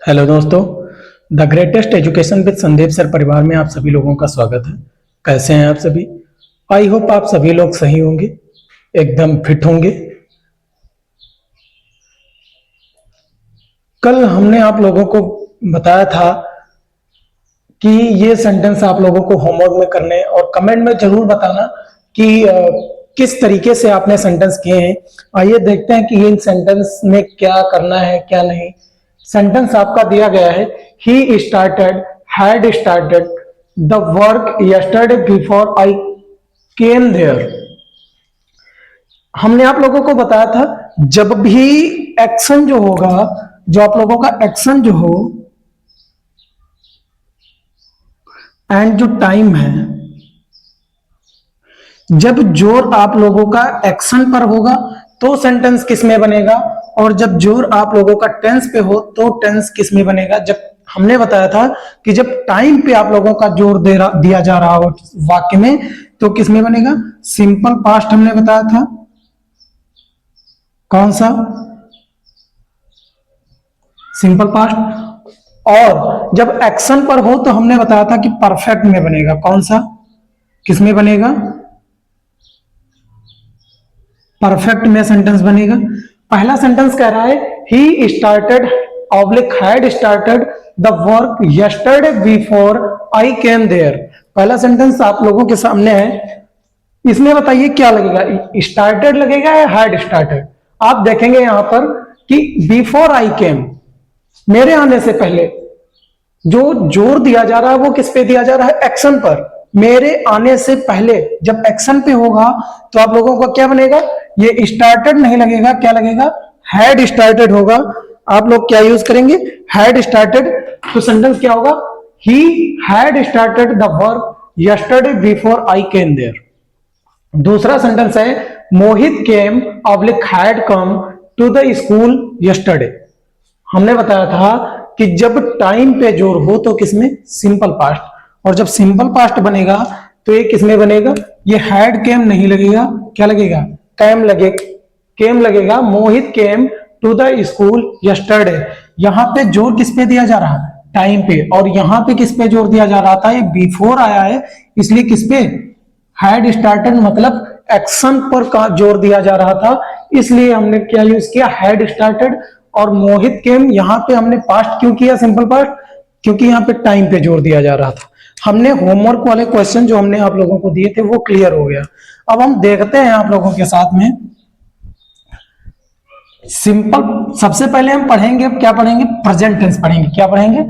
Hello दोस्तों, the greatest education with Sandeep sir परिवार में आप सभी लोगों का स्वागत है। कैसे हैं आप सभी? आई होप आप सभी लोग सही होंगे, एकदम फिट होंगे। कल हमने आप लोगों को बताया था कि ये सेंटेंस आप लोगों को होमवर्क में करने और कमेंट में जरूर बताना कि किस तरीके से आपने सेंटेंस किए हैं। आइए देखते हैं कि इन सेंटेंस में क्या करना है क्या नहीं। सेंटेंस आपका दिया गया है, he started had started the work yesterday before I came there. हमने आप लोगों को बताया था जब भी एक्शन जो होगा, जो आप लोगों का एक्शन जो हो एंड जो टाइम है, जब जोर आप लोगों का एक्शन पर होगा तो सेंटेंस किस में बनेगा, और जब जोर आप लोगों का टेंस पे हो तो टेंस किस में बनेगा। जब हमने बताया था कि जब टाइम पे आप लोगों का जोर दिया जा रहा हो वाक्य में तो किस में बनेगा, सिंपल पास्ट हमने बताया था। कौन सा? Simple past. और जब एक्शन पर हो तो हमने बताया था कि परफेक्ट में बनेगा। कौन सा? किस में बनेगा? परफेक्ट में सेंटेंस बनेगा। पहला सेंटेंस कह रहा है he started oblique had started the work yesterday before I came there. पहला सेंटेंस आप लोगों के सामने है, इसमें बताइए क्या लगेगा, स्टार्टेड लगेगा या हैड स्टार्टेड। आप देखेंगे यहां पर कि बिफोर आई केम, मेरे आने से पहले जो जोर दिया जा रहा है वो किस पे दिया जा रहा है, एक्शन पर। मेरे आने से पहले जब एक्शन पे होगा तो आप लोगों का क्या बनेगा, ये स्टार्टेड नहीं लगेगा, क्या लगेगा, हैड स्टार्टेड होगा। आप लोग क्या यूज करेंगे, हैड स्टार्टेड। तो सेंटेंस क्या होगा, he had started the work yesterday before I came there. दूसरा सेंटेंस है Mohit came oblique had come to the school yesterday. हमने बताया था कि जब टाइम पे जोर हो तो किसमें, सिंपल पास्ट। और जब सिंपल पास्ट बनेगा तो ये किसमें बनेगा, ये हैड केम नहीं लगेगा, क्या लगेगा, कैम लगेगा, केम लगेगा। Mohit came to the school yesterday. यहां पे जोर किस पे दिया जा रहा है, टाइम पे। और यहां पे किस पे जोर दिया जा रहा था, ये बिफोर आया है इसलिए किस पे, हैड स्टार्टेड, मतलब एक्शन पर का जोर दिया जा रहा था इसलिए हमने क्या यूज किया, हैड स्टार्टेड। और मोहित केम यहां पे हमने पास्ट क्यों किया, सिंपल पास्ट, क्योंकि यहां पे टाइम पे जोर दिया जा रहा था। हमने होमवर्क वाले क्वेश्चन जो हमने आप लोगों को दिए थे वो क्लियर हो गया। अब हम देखते हैं आप लोगों के साथ में सिंपल। सबसे पहले हम पढ़ेंगे, अब क्या पढ़ेंगे, प्रेजेंट टेंस पढ़ेंगे। क्या पढ़ेंगे,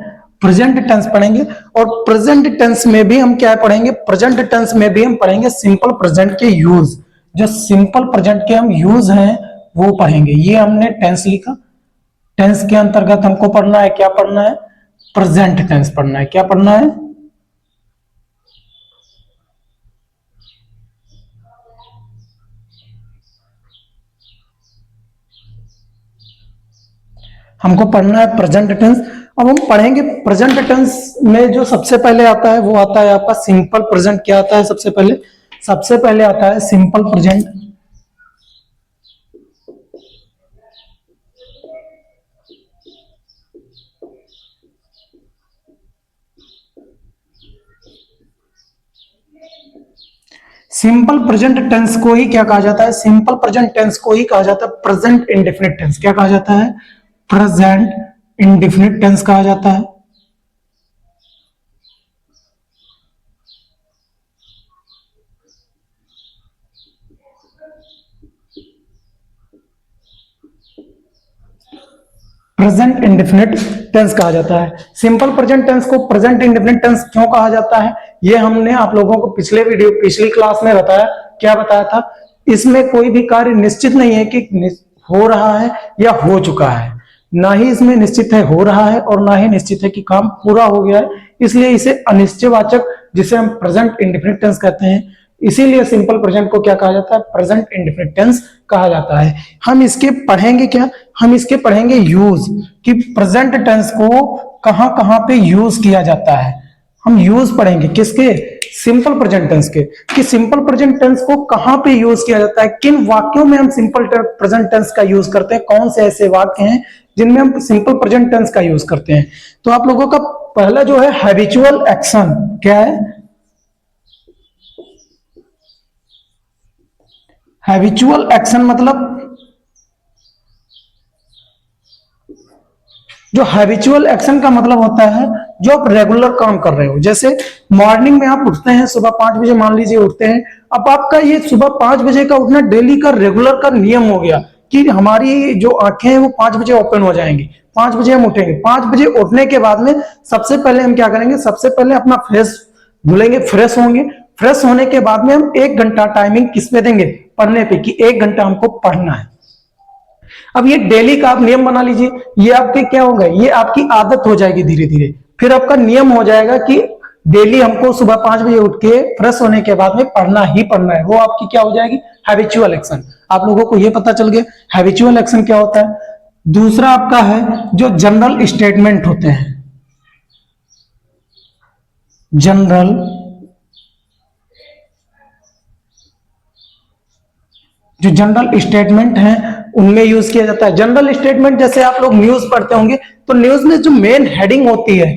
प्रेजेंट टेंस पढ़ेंगे। और प्रेजेंट टेंस में भी हम क्या पढ़ेंगे, प्रेजेंट टेंस में भी हम पढ़ेंगे सिंपल प्रेजेंट के यूज। जो सिंपल प्रेजेंट के हम यूज हैं वो पढ़ेंगे। ये हमने टेंस लिखा, टेंस के अंतर्गत हमको पढ़ना है, क्या पढ़ना है, प्रेजेंट टेंस पढ़ना है। क्या पढ़ना है, हमको पढ़ना है प्रेजेंट टेंस। अब हम पढ़ेंगे प्रेजेंट टेंस में जो सबसे पहले आता है वो आता है आपका सिंपल प्रेजेंट। क्या आता है सबसे पहले, सबसे पहले आता है simple present. Simple present tense को ही क्या कहा जाता है, सिंपल प्रेजेंट टेंस को ही कहा जाता है प्रेजेंट इंडेफिनिट टेंस। क्या कहा जाता है, प्रेजेंट इंडेफिनिट टेंस कहा जाता है। प्रेजेंट इंडेफिनिट टेंस कहा जाता है। सिंपल प्रेजेंट टेंस को प्रेजेंट इंडेफिनिट टेंस क्यों कहा जाता है, ये हमने आप लोगों को पिछले वीडियो, पिछली क्लास में बताया। क्या बताया था, इसमें कोई भी कार्य निश्चित नहीं है कि हो रहा है या हो चुका है। ना ही इसमें निश्चित है हो रहा है और ना ही निश्चित है कि काम पूरा हो गया है, इसलिए इसे अनिश्चयवाचक, जिसे हम प्रेजेंट इंडेफिनिट टेंस कहते हैं, इसीलिए सिंपल प्रेजेंट को क्या कहा जाता है, प्रेजेंट इंडेफिनिट टेंस कहा जाता है। हम इसके पढ़ेंगे क्या, हम इसके पढ़ेंगे यूज, कि प्रेजेंट टेंस को कहां कहां पे यूज किया जाता है। हम यूज पढ़ेंगे किसके, सिंपल प्रेजेंट टेंस के, कि सिंपल प्रेजेंट टेंस को कहां पे यूज किया जाता है, किन वाक्यों में हम सिंपल प्रेजेंट टेंस का यूज करते हैं, कौन से ऐसे वाक्य हैं जिनमें हम सिंपल प्रेजेंट टेंस का यूज करते हैं। तो आप लोगों का पहला जो है हैबिचुअल एक्शन क्या है? हैबिचुअल एक्शन मतलब जो हैबिचुअल एक्शन का मतलब होता है जो आप रेगुलर काम कर रहे हो। जैसे मॉर्निंग में आप उठते हैं सुबह 5 बजे, मान लीजिए उठते हैं, अब आपका ये सुबह 5 बजे का उठना डेली का रेगुलर का नियम हो गया कि हमारी जो आंखें हैं वो 5 बजे ओपन हो जाएंगी, 5 बजे हम उठेंगे। 5 बजे उठने के बाद में सबसे पहले हम क्या करेंगे, सबसे पहले अपना फेस धुलेंगे, फ्रेश होंगे। फ्रेश होने के बाद में हम 1 घंटा टाइमिंग किस पे देंगे, पढ़ने पे, कि 1 घंटा हमको पढ़ना है। अब ये डेली का आप नियम बना लीजिए, ये आपके क्या होगा, ये आपकी आदत हो जाएगी धीरे धीरे, फिर आपका नियम हो जाएगा कि डेली हमको सुबह 5 बजे उठ के फ्रेश होने के बाद में पढ़ना ही पढ़ना है। वो आपकी क्या हो जाएगी, हैबिचुअल एक्शन। आप लोगों को ये पता चल गया हैबिचुअल एक्शन क्या होता है। दूसरा आपका है जो जनरल स्टेटमेंट होते हैं। जनरल जो जनरल स्टेटमेंट है उनमें यूज किया जाता है। जनरल स्टेटमेंट जैसे आप लोग न्यूज पढ़ते होंगे तो न्यूज में जो मेन हेडिंग होती है,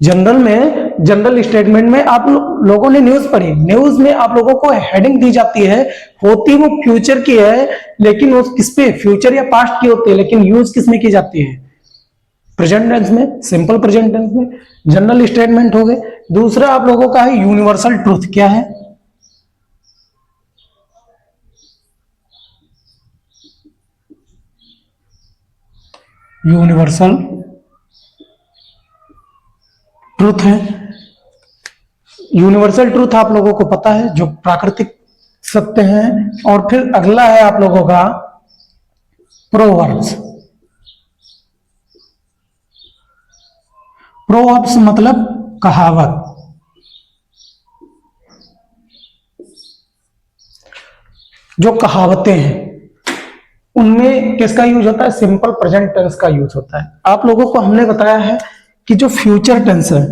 जनरल स्टेटमेंट में आप लोगों ने न्यूज पढ़ी, न्यूज में आप लोगों को हेडिंग दी जाती है, होती वो फ्यूचर की है, लेकिन वो किस पे, फ्यूचर या पास्ट की होती है, लेकिन यूज किस में की जाती है, प्रेजेंट टेंस में, सिंपल प्रेजेंट टेंस में। जनरल स्टेटमेंट हो गए। दूसरा आप लोगों का है यूनिवर्सल ट्रूथ। क्या है? यूनिवर्सल ट्रूथ है। यूनिवर्सल ट्रूथ आप लोगों को पता है जो प्राकृतिक सत्य है। और फिर अगला है आप लोगों का प्रोवर्ब्स। प्रोवर्ब्स मतलब कहावत। जो कहावतें हैं उनमें किसका यूज होता है, सिंपल प्रेजेंट टेंस का यूज होता है। आप लोगों को हमने बताया है कि जो फ्यूचर टेंस है,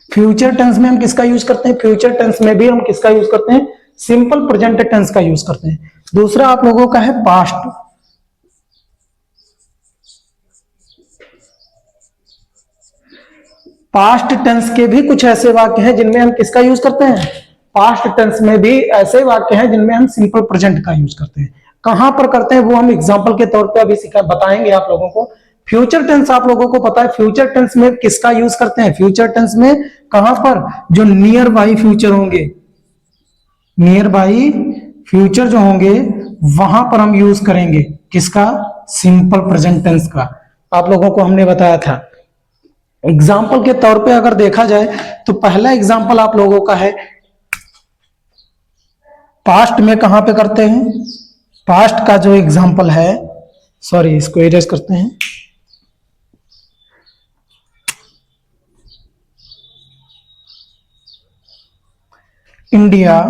फ्यूचर टेंस में हम किसका यूज करते हैं, फ्यूचर टेंस में भी हम किसका यूज करते हैं, सिंपल प्रेजेंट टेंस का यूज करते हैं। दूसरा आप लोगों का है पास्ट। पास्ट टेंस के भी कुछ ऐसे वाक्य हैं जिनमें हम किसका यूज करते हैं, पास्ट टेंस में भी ऐसे वाक्य हैं जिनमें हम सिंपल प्रेजेंट का यूज करते हैं। कहां पर करते हैं वो हम एग्जांपल के तौर पे अभी बताएंगे आप लोगों को। फ्यूचर टेंस आप लोगों को पता है फ्यूचर टेंस में किसका यूज करते हैं, फ्यूचर टेंस में कहां पर, जो नियर बाई फ्यूचर होंगे, नियर बाई फ्यूचर जो होंगे वहां पर हम यूज करेंगे किसका, सिंपल प्रेजेंट टेंस का। आप लोगों को हमने बताया था। एग्जाम्पल के तौर पे अगर देखा जाए तो पहला एग्जाम्पल आप लोगों का है पास्ट में कहां पे करते हैं, पास्ट का जो एग्जाम्पल है, सॉरी इसको इरेज करते हैं, India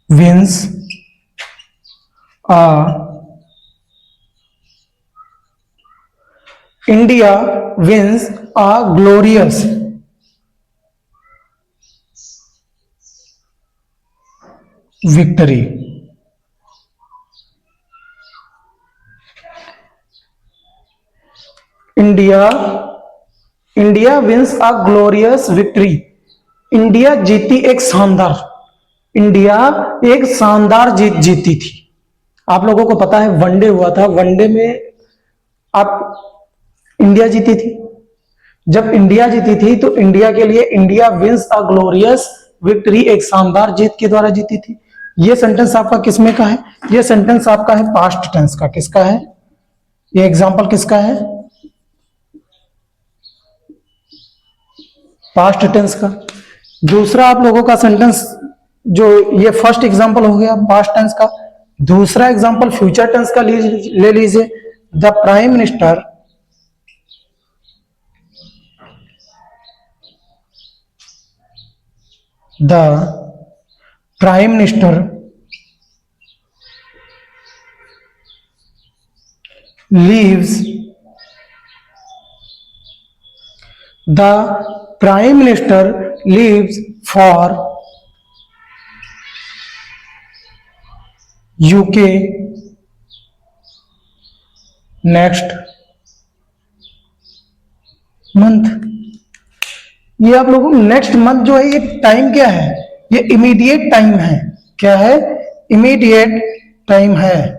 wins a India wins a glorious victory. India wins a glorious victory. India जीती एक शानदार, इंडिया एक शानदार जीत जीती थी। आप लोगों को पता है वनडे हुआ था, वनडे में आप इंडिया जीती थी। जब इंडिया जीती थी तो इंडिया के लिए India wins a glorious victory, एक शानदार जीत के द्वारा जीती थी। ये सेंटेंस आपका किसमें का है, ये सेंटेंस आपका है पास्ट टेंस का। किसका है ये एग्जांपल, किसका है, पास्ट टेंस का। दूसरा आप लोगों का सेंटेंस जो ये फर्स्ट एग्जांपल हो गया पास्ट टेंस का। दूसरा एग्जांपल फ्यूचर टेंस का ले लीजिए। The prime minister the prime minister lives the prime minister leaves for UK next month. ये आप लोगों को नेक्स्ट मंथ जो है ये टाइम क्या है, ये इमीडिएट टाइम है। क्या है? इमीडिएट टाइम है।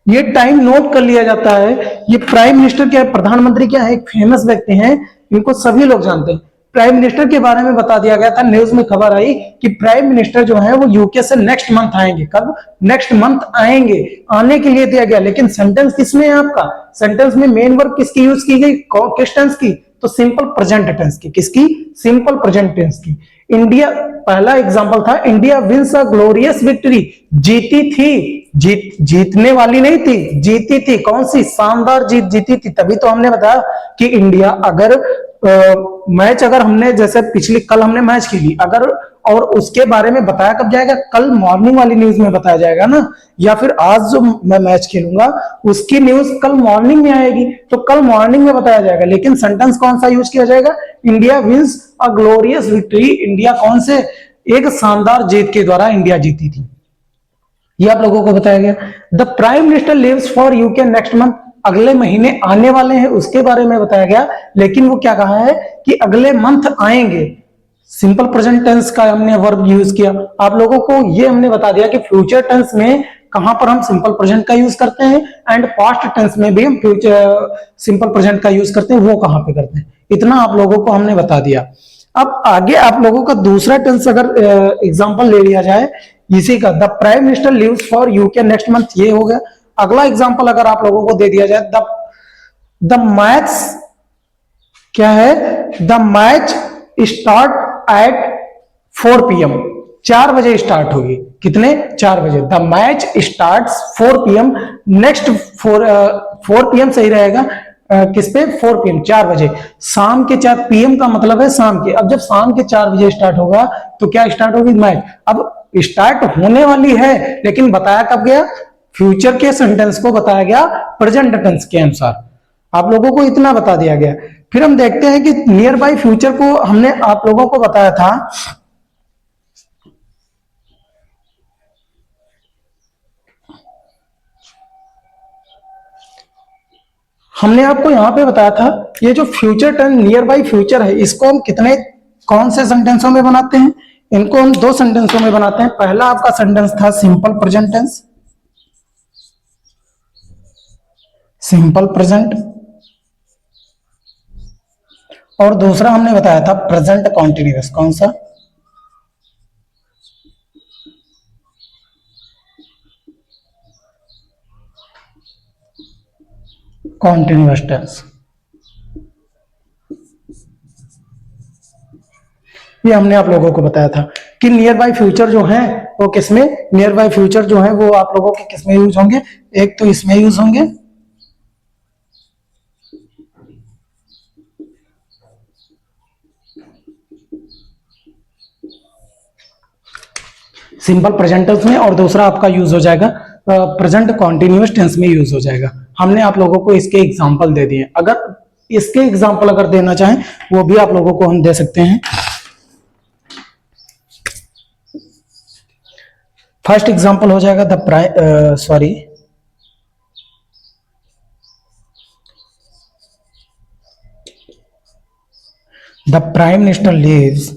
ये टाइम नोट कर लिया जाता है। ये प्राइम मिनिस्टर क्या है, प्रधानमंत्री क्या है, एक फेमस व्यक्ति हैं, इनको सभी लोग जानते हैं। प्राइम मिनिस्टर के बारे में बता दिया गया था, न्यूज में खबर आई कि प्राइम मिनिस्टर जो है वो यूके से नेक्स्ट मंथ आएंगे। कब? नेक्स्ट मंथ आएंगे। आने के लिए दिया गया, लेकिन सेंटेंस किसमें है आपका? सेंटेंस में मेन वर्ब किसकी यूज की गई? किस टेंस की? तो सिंपल प्रेजेंट टेंस की। किसकी? सिंपल प्रेजेंट टेंस की। इंडिया, पहला एग्जांपल था India wins a glorious victory. जीती थी, जीतने वाली नहीं थी, जीती थी। कौन सी? शानदार जीत जीती थी। तभी तो हमने बताया कि इंडिया अगर मैच, अगर हमने जैसे पिछली कल हमने मैच खेली, अगर और उसके बारे में बताया कब जाएगा? कल मॉर्निंग वाली न्यूज में बताया जाएगा ना, या फिर आज जो मैं मैच खेलूंगा उसकी न्यूज कल मॉर्निंग में आएगी, तो कल मॉर्निंग में बताया जाएगा। लेकिन सेंटेंस कौन सा यूज किया जाएगा? India wins a glorious victory. India कौन से? एक शानदार जीत के द्वारा इंडिया जीती थी। ये आप लोगों को बताया गया। The prime minister leaves for UK next month. अगले महीने आने वाले हैं उसके बारे में बताया गया, लेकिन वो क्या कहा है कि अगले मंथ आएंगे। सिंपल प्रेजेंट टेंस का हमने वर्ब यूज किया। आप लोगों को ये हमने बता दिया कि फ्यूचर टेंस में कहां पर हम सिंपल प्रेजेंट का यूज करते हैं, एंड पास्ट टेंस में भी हम फ्यूचर सिंपल प्रेजेंट का यूज करते हैं, वो कहां पे करते हैं। इतना आप लोगों को हमने बता दिया। अब आगे आप लोगों का दूसरा टेंस अगर एग्जांपल ले लिया जाए इसी का, the prime minister leaves for UK next month, ये हो गया। अगला एग्जांपल अगर आप लोगों को दे दिया जाए, द मैच क्या है? The match start at 4 PM। 4 बजे स्टार्ट होगी। कितने? 4 बजे। The match start 4 PM। Next 4 PM सही रहेगा। किस पे? 4 PM, 4 बजे। शाम के 4 PM का मतलब है शाम के। अब जब शाम के 4 बजे स्टार्ट होगा तो क्या स्टार्ट होगी? मैच। अब स्टार्ट होने वाली है, लेकिन बताया कब गया? फ्यूचर के सेंटेंस को बताया गया प्रेजेंट टेंस के अनुसार। आप लोगों को इतना बता दिया गया। फिर हम देखते हैं कि नियर बाय फ्यूचर को हमने आप लोगों को बताया था, हमने आपको यहां पे बताया था ये जो future tense near by future है, इसको हम कितने कौन से सेंटेंसों में बनाते हैं? इनको हम 2 सेंटेंसों में बनाते हैं। पहला आपका सेंटेंस था simple present tense, simple present, और दूसरा हमने बताया था प्रेजेंट कॉन्टिन्यूअस। कौन सा? Continuous tense. ये हमने आप लोगों को बताया था कि नियर बाय फ्यूचर जो है वो किसमें, नियर बाय फ्यूचर जो है वो आप लोगों के किसमें यूज होंगे? एक तो इसमें यूज होंगे, सिंपल प्रेजेंट टेंस में, और दूसरा आपका यूज हो जाएगा प्रेजेंट कॉन्टिन्यूअस टेंस में यूज हो जाएगा। हमने आप लोगों को इसके एग्जाम्पल दे दिए। अगर इसके एग्जाम्पल अगर देना चाहें वो भी आप लोगों को हम दे सकते हैं। फर्स्ट एग्जाम्पल हो जाएगा the prime minister leaves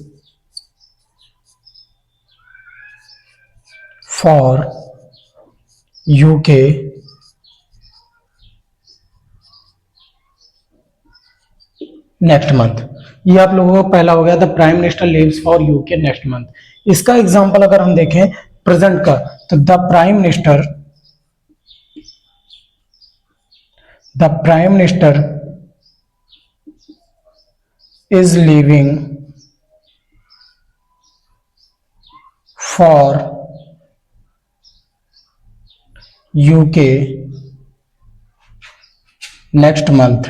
for UK next month. ये आप लोगों को पहला हो गया, the prime minister leaves for UK next month. इसका एग्जांपल अगर हम देखें प्रेजेंट का, तो the prime minister is leaving for UK next month.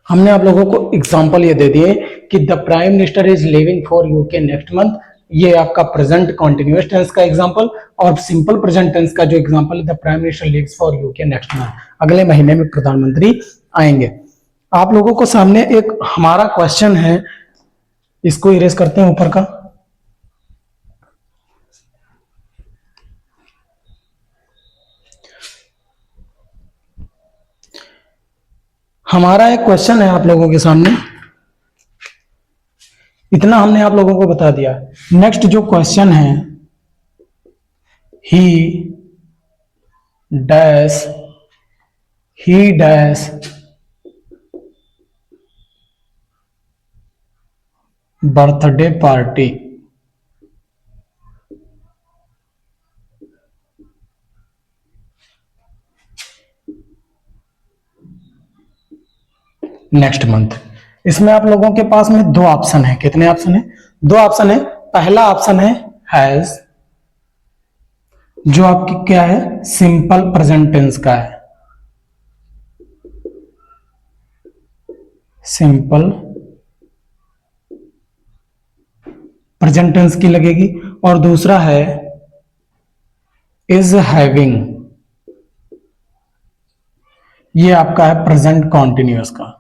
हमने आप लोगों को एग्जाम्पल ये दे दिए कि the prime minister is living for UK next month, ये आपका प्रेजेंट कॉन्टिन्यूअस टेंस का एग्जांपल, और सिंपल प्रेजेंट टेंस का जो एग्जांपल है the prime minister leaves for UK next month, अगले महीने में प्रधानमंत्री आएंगे। आप लोगों को सामने एक हमारा क्वेश्चन है, इसको इरेज करते हैं ऊपर का। हमारा एक क्वेश्चन है आप लोगों के सामने, इतना हमने आप लोगों को बता दिया। नेक्स्ट जो क्वेश्चन है, ही dash birthday party next month. इसमें आप लोगों के पास में दो ऑप्शन है। कितने ऑप्शन है? दो ऑप्शन है। पहला ऑप्शन है हैज, जो आपकी क्या है, सिंपल प्रेजेंट टेंस का है, सिंपल प्रेजेंट टेंस की लगेगी। और दूसरा है इज हैविंग, ये आपका है प्रेजेंट कॉन्टिन्यूअस का।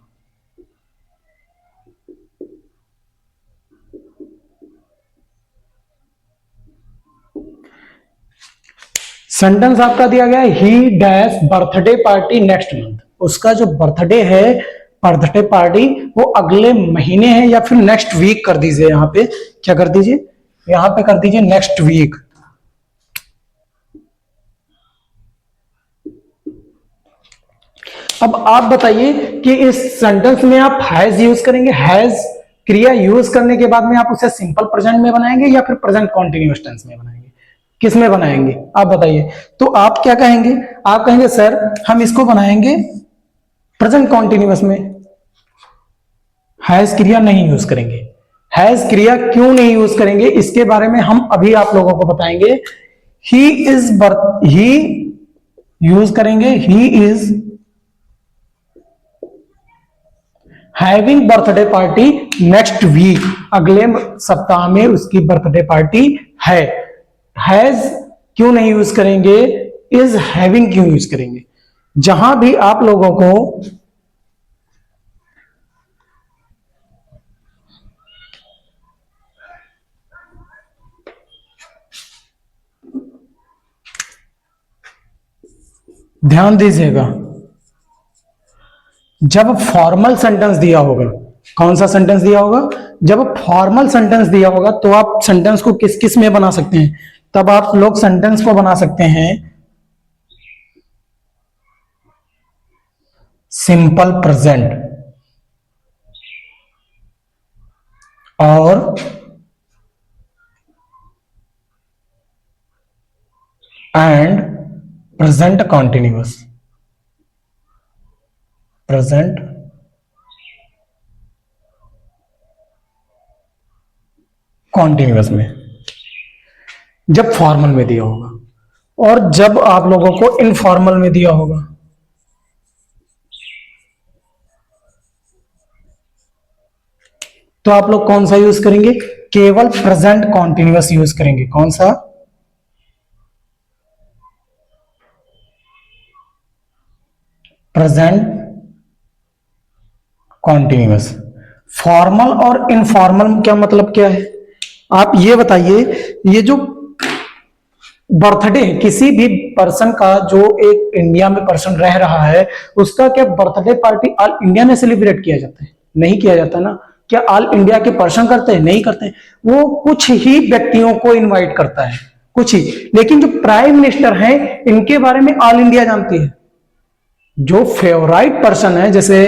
सेंटेंस आपका दिया गया है ही dash birthday party next month, उसका जो बर्थडे है, बर्थडे पार्टी, वो अगले महीने है या फिर नेक्स्ट वीक कर दीजिए। यहां पे क्या कर दीजिए, यहां पे कर दीजिए नेक्स्ट वीक। अब आप बताइए कि इस सेंटेंस में आप हैज यूज करेंगे, हैज क्रिया यूज करने के बाद में आप उसे सिंपल प्रेजेंट में बनाएंगे या फिर प्रेजेंट कॉन्टिन्यूअस टेंस में बनाएंगे, किस में बनाएंगे आप बताइए। तो आप क्या कहेंगे, आप कहेंगे सर हम इसको बनाएंगे प्रेजेंट कॉन्टिन्यूअस में, हैज क्रिया नहीं यूज करेंगे। हैज क्रिया क्यों नहीं यूज करेंगे इसके बारे में हम अभी आप लोगों को बताएंगे। ही यूज करेंगे, he is having birthday party next week, अगले सप्ताह में उसकी बर्थडे पार्टी है। हैज क्यों नहीं यूज करेंगे, इज हैविंग क्यों यूज करेंगे। जहां भी आप लोगों को ध्यान दीजिएगा, जब फॉर्मल सेंटेंस दिया होगा, कौन सा सेंटेंस दिया होगा, जब फॉर्मल सेंटेंस दिया होगा तो आप सेंटेंस को किस किस में बना सकते हैं, तब आप लोग सेंटेंस को बना सकते हैं सिंपल प्रेजेंट और and present continuous, present continuous में, जब फॉर्मल में दिया होगा। और जब आप लोगों को इनफॉर्मल में दिया होगा, तो आप लोग कौन सा यूज करेंगे, केवल प्रेजेंट कॉन्टिन्यूअस यूज करेंगे। कौन सा, प्रेजेंट कॉन्टिन्यूअस। फॉर्मल और इनफॉर्मल क्या मतलब क्या है, आप ये बताइए। ये जो बर्थडे किसी भी पर्सन का, जो एक इंडिया में पर्सन रह रहा है, उसका क्या बर्थडे पार्टी ऑल इंडिया में सेलिब्रेट किया जाता है? नहीं किया जाता ना। क्या ऑल इंडिया के पर्सन करते हैं? नहीं करते। वो कुछ ही व्यक्तियों को इनवाइट करता है, कुछ ही। लेकिन जो प्राइम मिनिस्टर हैं, इनके बारे में ऑल इंडिया जानती है। जो फेवराइट पर्सन है, जैसे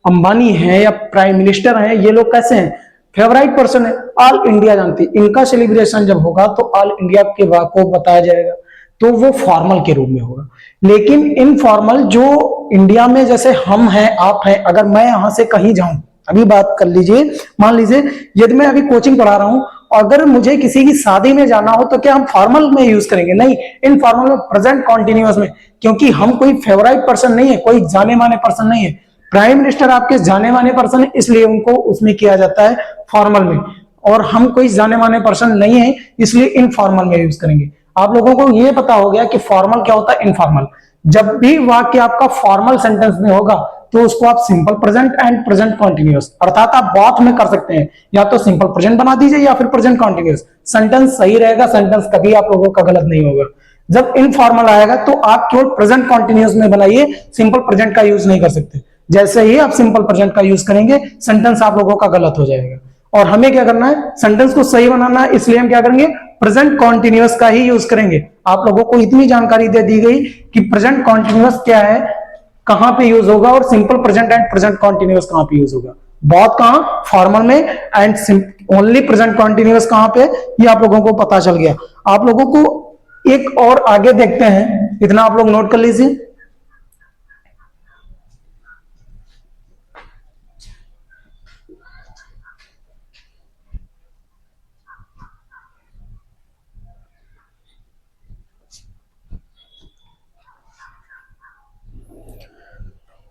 अंबानी है या प्राइम मिनिस्टर है, ये लोग कैसे हैं, फेवराइट पर्सन है, ऑल इंडिया जानती है। इनका सेलिब्रेशन जब होगा तो ऑल इंडिया के को बताया जाएगा, तो वो फॉर्मल के रूप में होगा। लेकिन इनफॉर्मल, जो इंडिया में जैसे हम हैं, आप हैं, अगर मैं यहां से कहीं जाऊं, अभी बात कर लीजिए, मान लीजिए यदि मैं अभी कोचिंग पढ़ा रहा हूं, अगर मुझे किसी की शादी में जाना हो तो क्या हम फॉर्मल में यूज करेंगे? नहीं, इनफॉर्मल में, प्रेजेंट कॉन्टिन्यूअस में, क्योंकि हम कोई फेवराइट पर्सन नहीं है, कोई जाने माने पर्सन नहीं है। प्राइम मिनिस्टर आपके जाने माने पर्सन है, इसलिए उनको उसमें किया जाता है फॉर्मल में, और हम कोई जाने माने पर्सन नहीं है इसलिए इनफॉर्मल में यूज करेंगे। आप लोगों को यह पता हो गया कि फॉर्मल क्या होता है, इनफॉर्मल। जब भी वाक्य आपका फॉर्मल सेंटेंस में होगा तो उसको आप simple present and present continuous, अर्थात आप बोथ में कर सकते हैं, या तो सिंपल प्रेजेंट बना दीजिए या फिर प्रेजेंट कॉन्टिन्यूअस, सेंटेंस सही रहेगा, सेंटेंस कभी आप लोगों का गलत नहीं होगा। जब इनफॉर्मल आएगा तो आप केवल प्रेजेंट कॉन्टिन्यूअस में बनाइए, सिंपल प्रेजेंट का यूज नहीं कर सकते। जैसे ही आप सिंपल प्रेजेंट का यूज करेंगे सेंटेंस आप लोगों का गलत हो जाएगा, और हमें क्या करना है, सेंटेंस को सही बनाना है, इसलिए हम क्या करेंगे, प्रेजेंट कॉन्टिन्यूअस का ही यूज करेंगे। आप लोगों को इतनी जानकारी दे दी गई कि प्रेजेंट कॉन्टिन्यूअस क्या है, कहां पे यूज होगा, और simple present and present continuous कहां पे यूज होगा। बहुत कहां, फॉर्मल में, एंड ओनली प्रेजेंट कॉन्टिन्यूअस कहां पे, ये आप लोगों को पता चल गया। आप लोगों को एक और आगे देखते हैं, इतना आप लोग नोट कर लीजिए।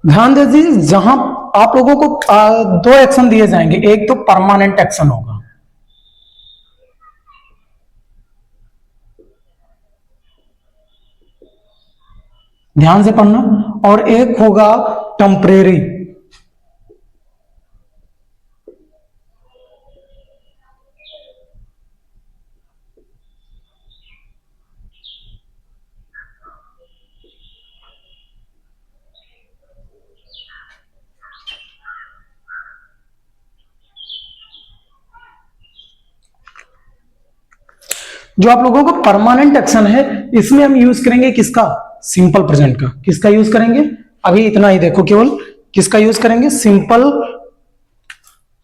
ध्यान दीजिए, जहां आप लोगों को दो एक्शन दिए जाएंगे, एक तो परमानेंट एक्शन होगा, ध्यान से पढ़ना, और एक होगा टेम्परेरी। जो आप लोगों को परमानेंट एक्शन है, इसमें हम यूज करेंगे किसका, सिंपल प्रेजेंट का। किसका यूज करेंगे, अभी इतना ही देखो केवल, किसका यूज करेंगे, सिंपल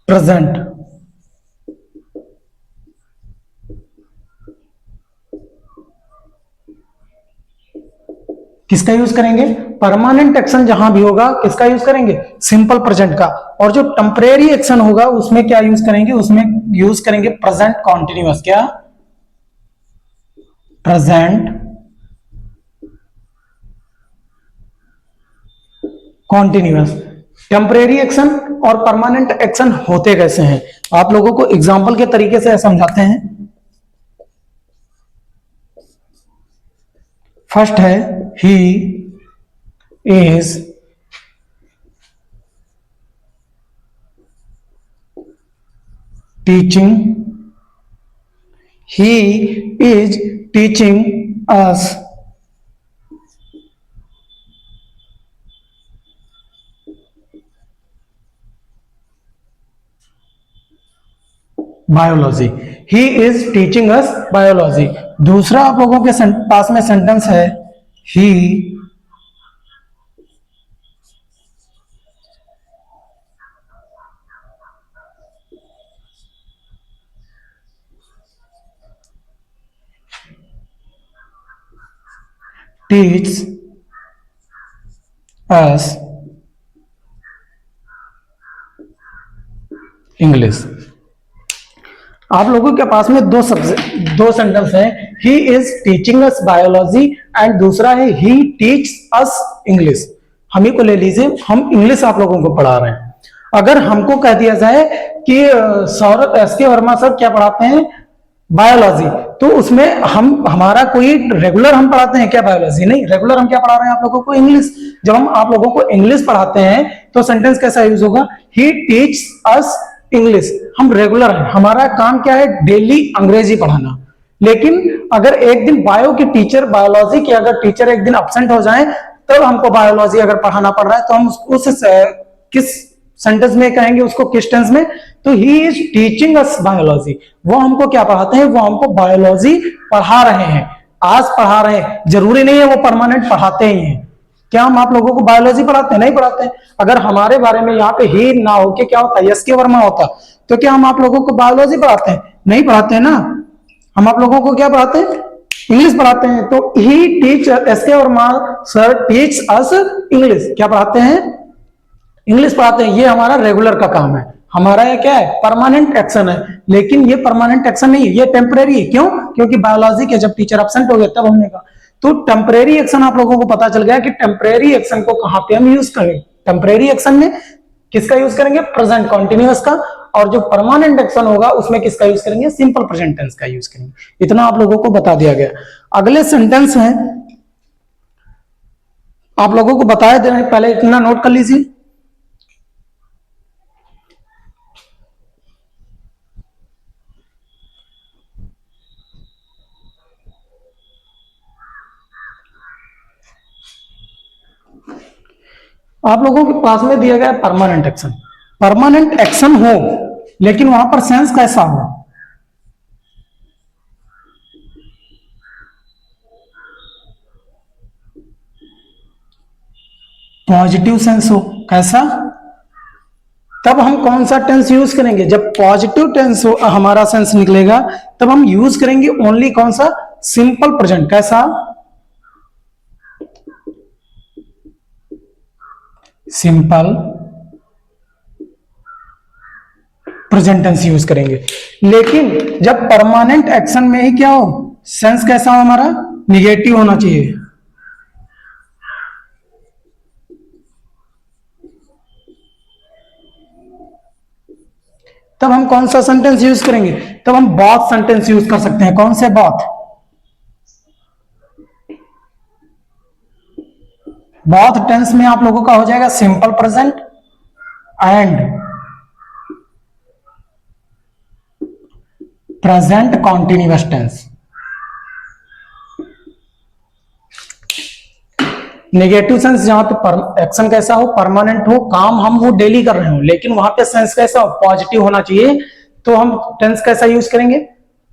प्रेजेंट। किसका यूज करेंगे, परमानेंट एक्शन जहां भी होगा किसका यूज करेंगे, सिंपल प्रेजेंट का। और जो टेम्परेरी एक्शन होगा उसमें क्या यूज करेंगे, उसमें यूज करेंगे प्रेजेंट कॉन्टिन्यूअस। क्या, प्रेजेंट कॉन्टिन्यूअस। टेम्परेरी एक्शन और परमानेंट एक्शन होते कैसे हैं, आप लोगों को एग्जांपल के तरीके से समझाते हैं। फर्स्ट है, he is teaching, he is teaching us biology, he is teaching us biology. दूसरा आप लोगों के पास में सेंटेंस है, he teaches us इंग्लिश। आप लोगों के पास में दो सेंटेंस हैं, he is teaching us biology and दूसरा है ही टीच अस इंग्लिश। हम ही को ले लीजिए, हम इंग्लिश आप लोगों को पढ़ा रहे हैं। अगर हमको कह दिया जाए कि सौरभ एस.के. वर्मा सर क्या पढ़ाते हैं, बायोलॉजी, तो उसमें हमारा कोई रेगुलर हम पढ़ाते हैं क्या बायोलॉजी, नहीं, रेगुलर हम क्या पढ़ा रहे हैं आप लोगों को, इंग्लिश। जब हम आप लोगों को इंग्लिश पढ़ाते हैं तो सेंटेंस कैसा यूज होगा, ही टीच अस इंग्लिश। हम रेगुलर हैं, हमारा काम क्या है, डेली अंग्रेजी पढ़ाना। लेकिन अगर एक दिन बायो की टीचर, बायोलॉजी के अगर टीचर एक दिन एब्सेंट हो जाए, तब हमको बायोलॉजी अगर पढ़ाना पड़ रहा है, तो हम उस किस सेंटेंस में कहेंगे उसको, किस टेंस में, तो he is teaching us biology. वो हमको क्या पढ़ाते हैं, वो हमको बायोलॉजी पढ़ा रहे हैं, आज पढ़ा रहे हैं। जरूरी नहीं है वो परमानेंट पढ़ाते ही हैं। क्या हम आप लोगों को बायोलॉजी पढ़ाते हैं, नहीं पढ़ाते। अगर हमारे बारे में यहाँ पे ही ना हो के क्या होता, एस.के. वर्मा होता, तो क्या हम आप लोगों को बायोलॉजी पढ़ाते हैं, नहीं पढ़ाते हैं ना। हम आप लोगों को क्या पढ़ाते हैं, इंग्लिश पढ़ाते हैं। तो he teach, S K. Verma sir teach us English, क्या पढ़ाते हैं, इंग्लिश पढ़ाते हैं। ये हमारा रेगुलर का काम है, हमारा ये क्या है, परमानेंट एक्शन है। लेकिन ये परमानेंट एक्शन नहीं है, ये टेम्परेरी है। क्यों, क्योंकि बायोलॉजी के जब टीचर एब्सेंट हो गए तब हमने कहा। तो टेम्परेरी एक्शन आप लोगों को पता चल गया कि टेम्परेरी एक्शन को कहां पे हम यूज करें, टेम्परेरी एक्शन में किसका यूज करेंगे, प्रेजेंट कॉन्टिन्यूअस का, और जो परमानेंट एक्शन होगा उसमें किसका यूज करेंगे, सिंपल प्रेजेंट टेंस का यूज करेंगे। इतना आप लोगों को बता दिया गया। अगले सेंटेंस है, आप लोगों को बताया दे रहे हैं, पहले इतना नोट कर लीजिए। आप लोगों के पास में दिया गया परमानेंट एक्शन। परमानेंट एक्शन हो लेकिन वहां पर सेंस कैसा हो, पॉजिटिव सेंस हो। कैसा, तब हम कौन सा टेंस यूज करेंगे, जब पॉजिटिव टेंस हो हमारा सेंस निकलेगा तब हम यूज करेंगे ओनली कौन सा, सिंपल प्रेजेंट। कैसा, सिंपल प्रेजेंट टेंस यूज करेंगे। लेकिन जब परमानेंट एक्शन में ही क्या हो, सेंस कैसा हो हमारा, निगेटिव होना चाहिए। तब हम कौन सा सेंटेंस यूज करेंगे, तब हम बोथ सेंटेंस यूज कर सकते हैं। कौन से बोथ, बोथ टेंस में आप लोगों का हो जाएगा simple present and present continuous tense. Negative sense जहां पे एक्शन कैसा हो, परमानेंट हो, काम हम वो डेली कर रहे हो, लेकिन वहां पे सेंस कैसा हो, पॉजिटिव होना चाहिए, तो हम टेंस कैसा यूज करेंगे,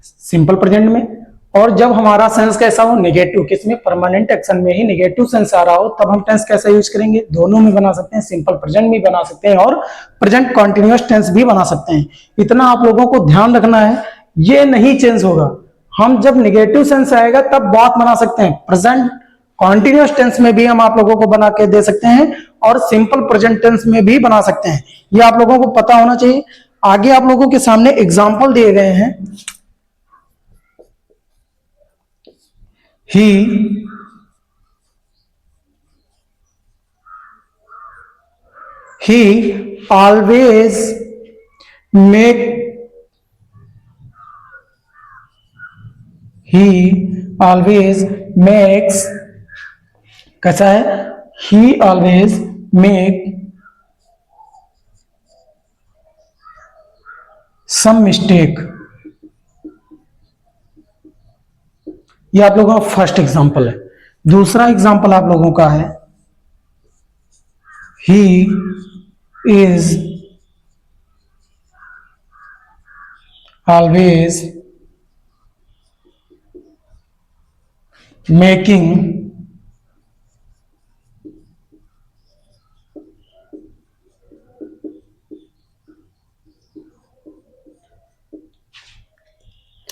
सिंपल प्रेजेंट में। और जब हमारा सेंस कैसा हो, नेगेटिव, किसमें, परमानेंट एक्शन में ही नेगेटिव सेंस आ रहा हो, तब हम टेंस कैसा यूज करेंगे, दोनों में बना सकते हैं, सिंपल प्रेजेंट भी बना सकते हैं और प्रेजेंट कॉन्टिन्यूअस टेंस भी बना सकते हैं। इतना आप लोगों को ध्यान रखना है, ये नहीं चेंज होगा। हम जब नेगेटिव सेंस आएगा तब बात बना सकते हैं, प्रेजेंट कॉन्टिन्यूअस टेंस में भी हम आप लोगों को बना के दे सकते हैं और सिंपल प्रेजेंट टेंस में भी बना सकते हैं। ये आप लोगों को पता होना चाहिए। आगे आप लोगों के सामने एग्जाम्पल दिए गए हैं। ही always make he always makes, कैसा है, he always make some mistake। ये आप लोगों का फर्स्ट एग्जांपल है। दूसरा एग्जांपल आप लोगों का है, he is always making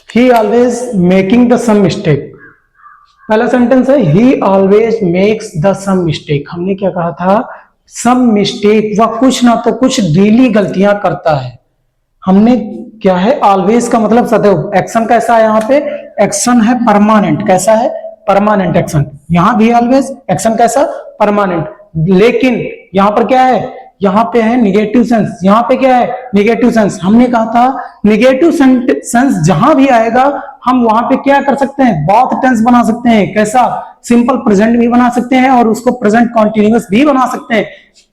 he always making the some mistake। पहला सेंटेंस है he always makes the some mistake। हमने क्या कहा था, some mistake, वह कुछ ना तो कुछ डेली गलतियां करता है। हमने क्या है, ऑलवेज का मतलब सदैव। एक्शन कैसा है, यहाँ पे एक्शन है परमानेंट। कैसा है, परमानेंट एक्शन। यहां भी ऑलवेज, एक्शन कैसा, परमानेंट। लेकिन यहां पर क्या है, यहाँ पे है निगेटिव सेंस। यहाँ पे क्या है, निगेटिव सेंस। हमने कहा था निगेटिव सेंस जहां भी आएगा हम वहां पे क्या कर सकते हैं, बोथ टेंस बना सकते हैं। कैसा, सिंपल प्रेजेंट भी बना सकते हैं और उसको प्रेजेंट कॉन्टिन्यूअस भी बना सकते हैं।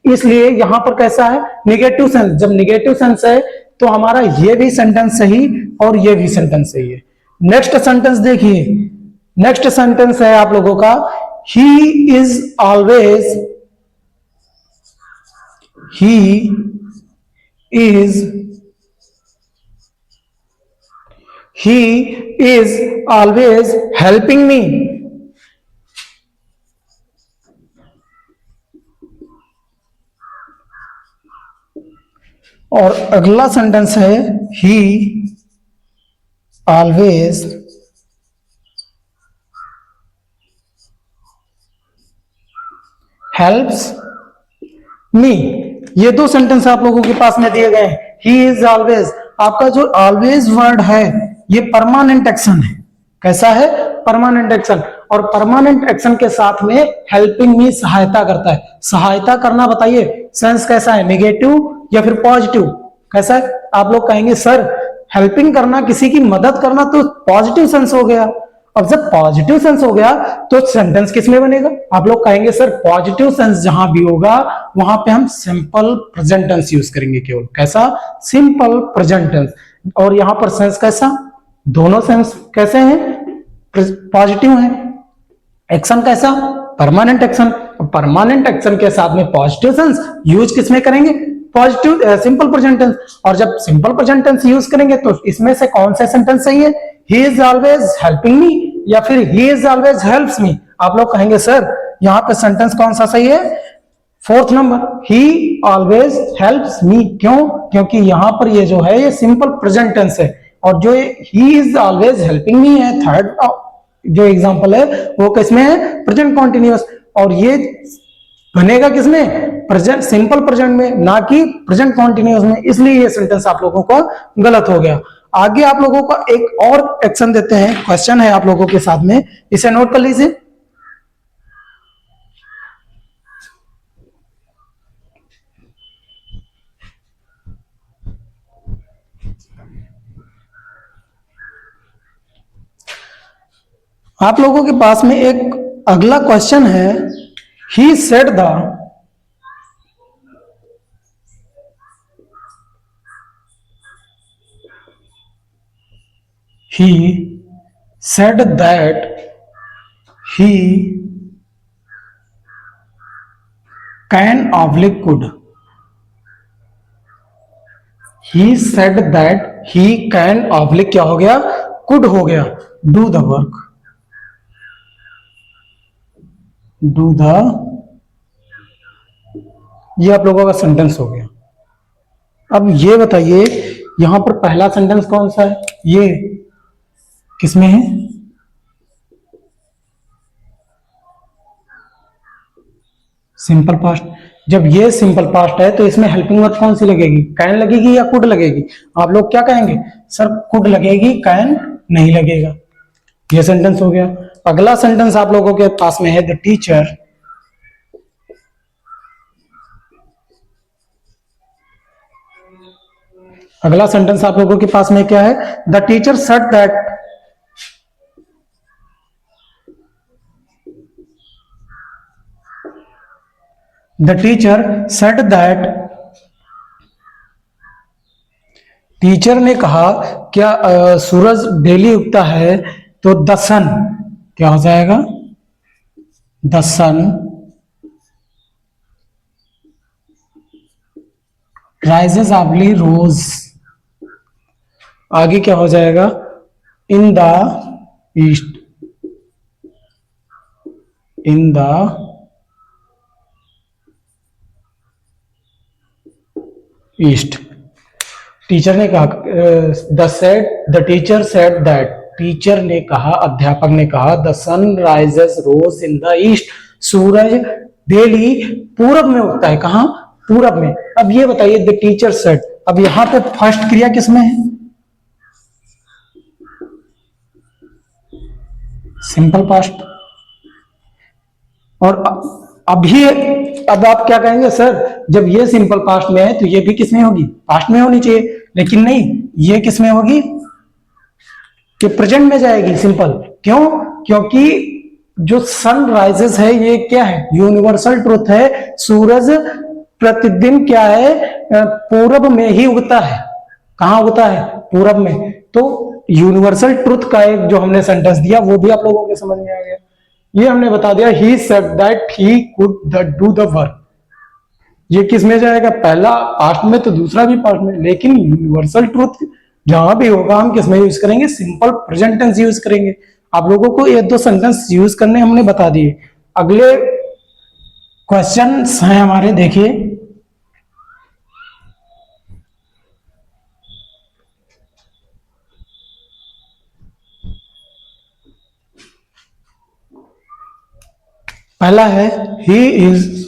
इसलिए यहां पर कैसा है, निगेटिव सेंस। जब निगेटिव सेंस है तो हमारा ये भी सेंटेंस सही और ये भी सेंटेंस सही है। नेक्स्ट सेंटेंस देखिए, नेक्स्ट सेंटेंस है आप लोगों का, he is always, he is always helping me। और अगला सेंटेंस है, he always helps me। ये दो सेंटेंस आप लोगों के पास में दिए गए हैं। ही इज ऑलवेज, आपका जो ऑलवेज वर्ड है ये परमानेंट एक्शन है। कैसा है, परमानेंट एक्शन। और परमानेंट एक्शन के साथ में हेल्पिंग मी सहायता करता है। सहायता करना बताइए सेंस कैसा है, नेगेटिव या फिर पॉजिटिव, कैसा है? आप लोग कहेंगे सर हेल्पिंग करना, किसी की मदद करना तो पॉजिटिव सेंस हो गया। अब जब पॉजिटिव सेंस हो गया तो सेंटेंस किस में बनेगा? आप लोग कहेंगे सर पॉजिटिव सेंस जहां भी होगा वहां पे हम सिंपल प्रेजेंट टेंस यूज करेंगे केवल। कैसा? Simple present tense. और यहां पर सेंस कैसा? दोनों सेंस कैसे हैं? पॉजिटिव है। एक्शन कैसा? Permanent action. परमानेंट एक्शन के साथ में पॉजिटिव सेंस यूज किस में करेंगे? Positive simple present tense. और जब सिंपल प्रेजेंट टेंस यूज करेंगे तो इसमें से कौन सा सेंटेंस सही है? He is always helping me या फिर he is always helps me? आप लोग कहेंगे सर यहां पे सेंटेंस कौन सा सही है? फोर्थ नंबर, ही ऑलवेज हेल्प्स मी। क्यों? क्योंकि यहां पर ये जो है ये सिंपल प्रेजेंट टेंस है, और जो he is always helping me है थर्ड जो एग्जांपल है वो किसमें है? Present continuous. और ये बनेगा किसमें? प्रेजेंट सिंपल प्रेजेंट में, ना कि प्रेजेंट कॉन्टिन्यूअस में। इसलिए ये सेंटेंस आप लोगों को गलत हो गया। आगे आप लोगों को एक और एक्शन देते हैं, क्वेश्चन है आप लोगों के साथ में, इसे नोट कर लीजिए। आप लोगों के पास में एक अगला क्वेश्चन है, he said the he said that he can oblique could। he said that he can oblique क्या हो गया? could हो गया। do the work, do the, ये आप लोगों का सेंटेंस हो गया। अब ये बताइए यहां पर पहला सेंटेंस कौन सा है? ये किसमें है? Simple past. जब ये सिंपल पास्ट है तो इसमें हेल्पिंग वर्ब कौन सी लगेगी? कैन लगेगी या कुड लगेगी? आप लोग क्या कहेंगे? सर कुड लगेगी, कैन नहीं लगेगा। ये सेंटेंस हो गया। अगला सेंटेंस आप लोगों के पास में है द टीचर, अगला सेंटेंस आप लोगों के पास में क्या है? The teacher said that, the teacher said that, teacher ने कहा क्या सूरज डेली उगता है? तो द सन क्या हो जाएगा? द सन राइजेस अर्ली रोज, आगे क्या हो जाएगा? In the east, in the east. Teacher ने कहा, the teacher said that, teacher ने कहा, अध्यापक ने कहा, द सन राइजेस रोज इन द ईस्ट, सूरज डेली पूरब में उगता है। कहां? पूरब में। अब ये बताइए द टीचर सेड, अब यहां पे फर्स्ट क्रिया किसमें है? Simple past. और अभी अब आप क्या कहेंगे? सर जब ये सिंपल पास्ट में है तो ये भी किसमें होगी? पास्ट में होनी चाहिए। लेकिन नहीं, ये किसमें होगी? कि प्रेजेंट में जाएगी सिंपल। क्यों? क्योंकि जो सनराइजेस है ये क्या है? यूनिवर्सल ट्रुथ है। सूरज प्रतिदिन क्या है? पूरब में ही उगता है। कहां उगता है? पूरब में। तो यूनिवर्सल ट्रुथ का एक जो हमने सेंटेंस दिया वो भी आप लोगों के समझ में आ गया। ये हमने बता दिया he said that he could do the work. ये किस में जाएगा? पहला पास्ट में तो दूसरा भी पास्ट में। लेकिन यूनिवर्सल ट्रुथ जहां भी होगा हम किस में यूज करेंगे? सिंपल प्रेजेंट टेंस यूज करेंगे। आप लोगों को ये दो सेंटेंस यूज करने हमने बता दिए। अगले क्वेश्चन हैं हमारे, देखिए। पहला है he is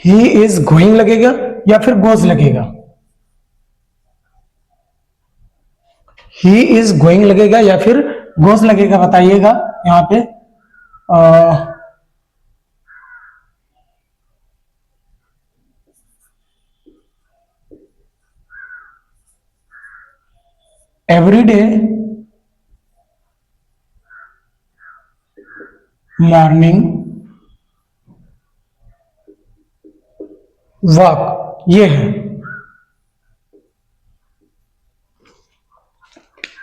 he is going लगेगा या फिर गोज लगेगा? ही इज गोइंग लगेगा या फिर गोज लगेगा, बताइएगा यहां पे। एवरी डे मॉर्निंग वॉक, ये है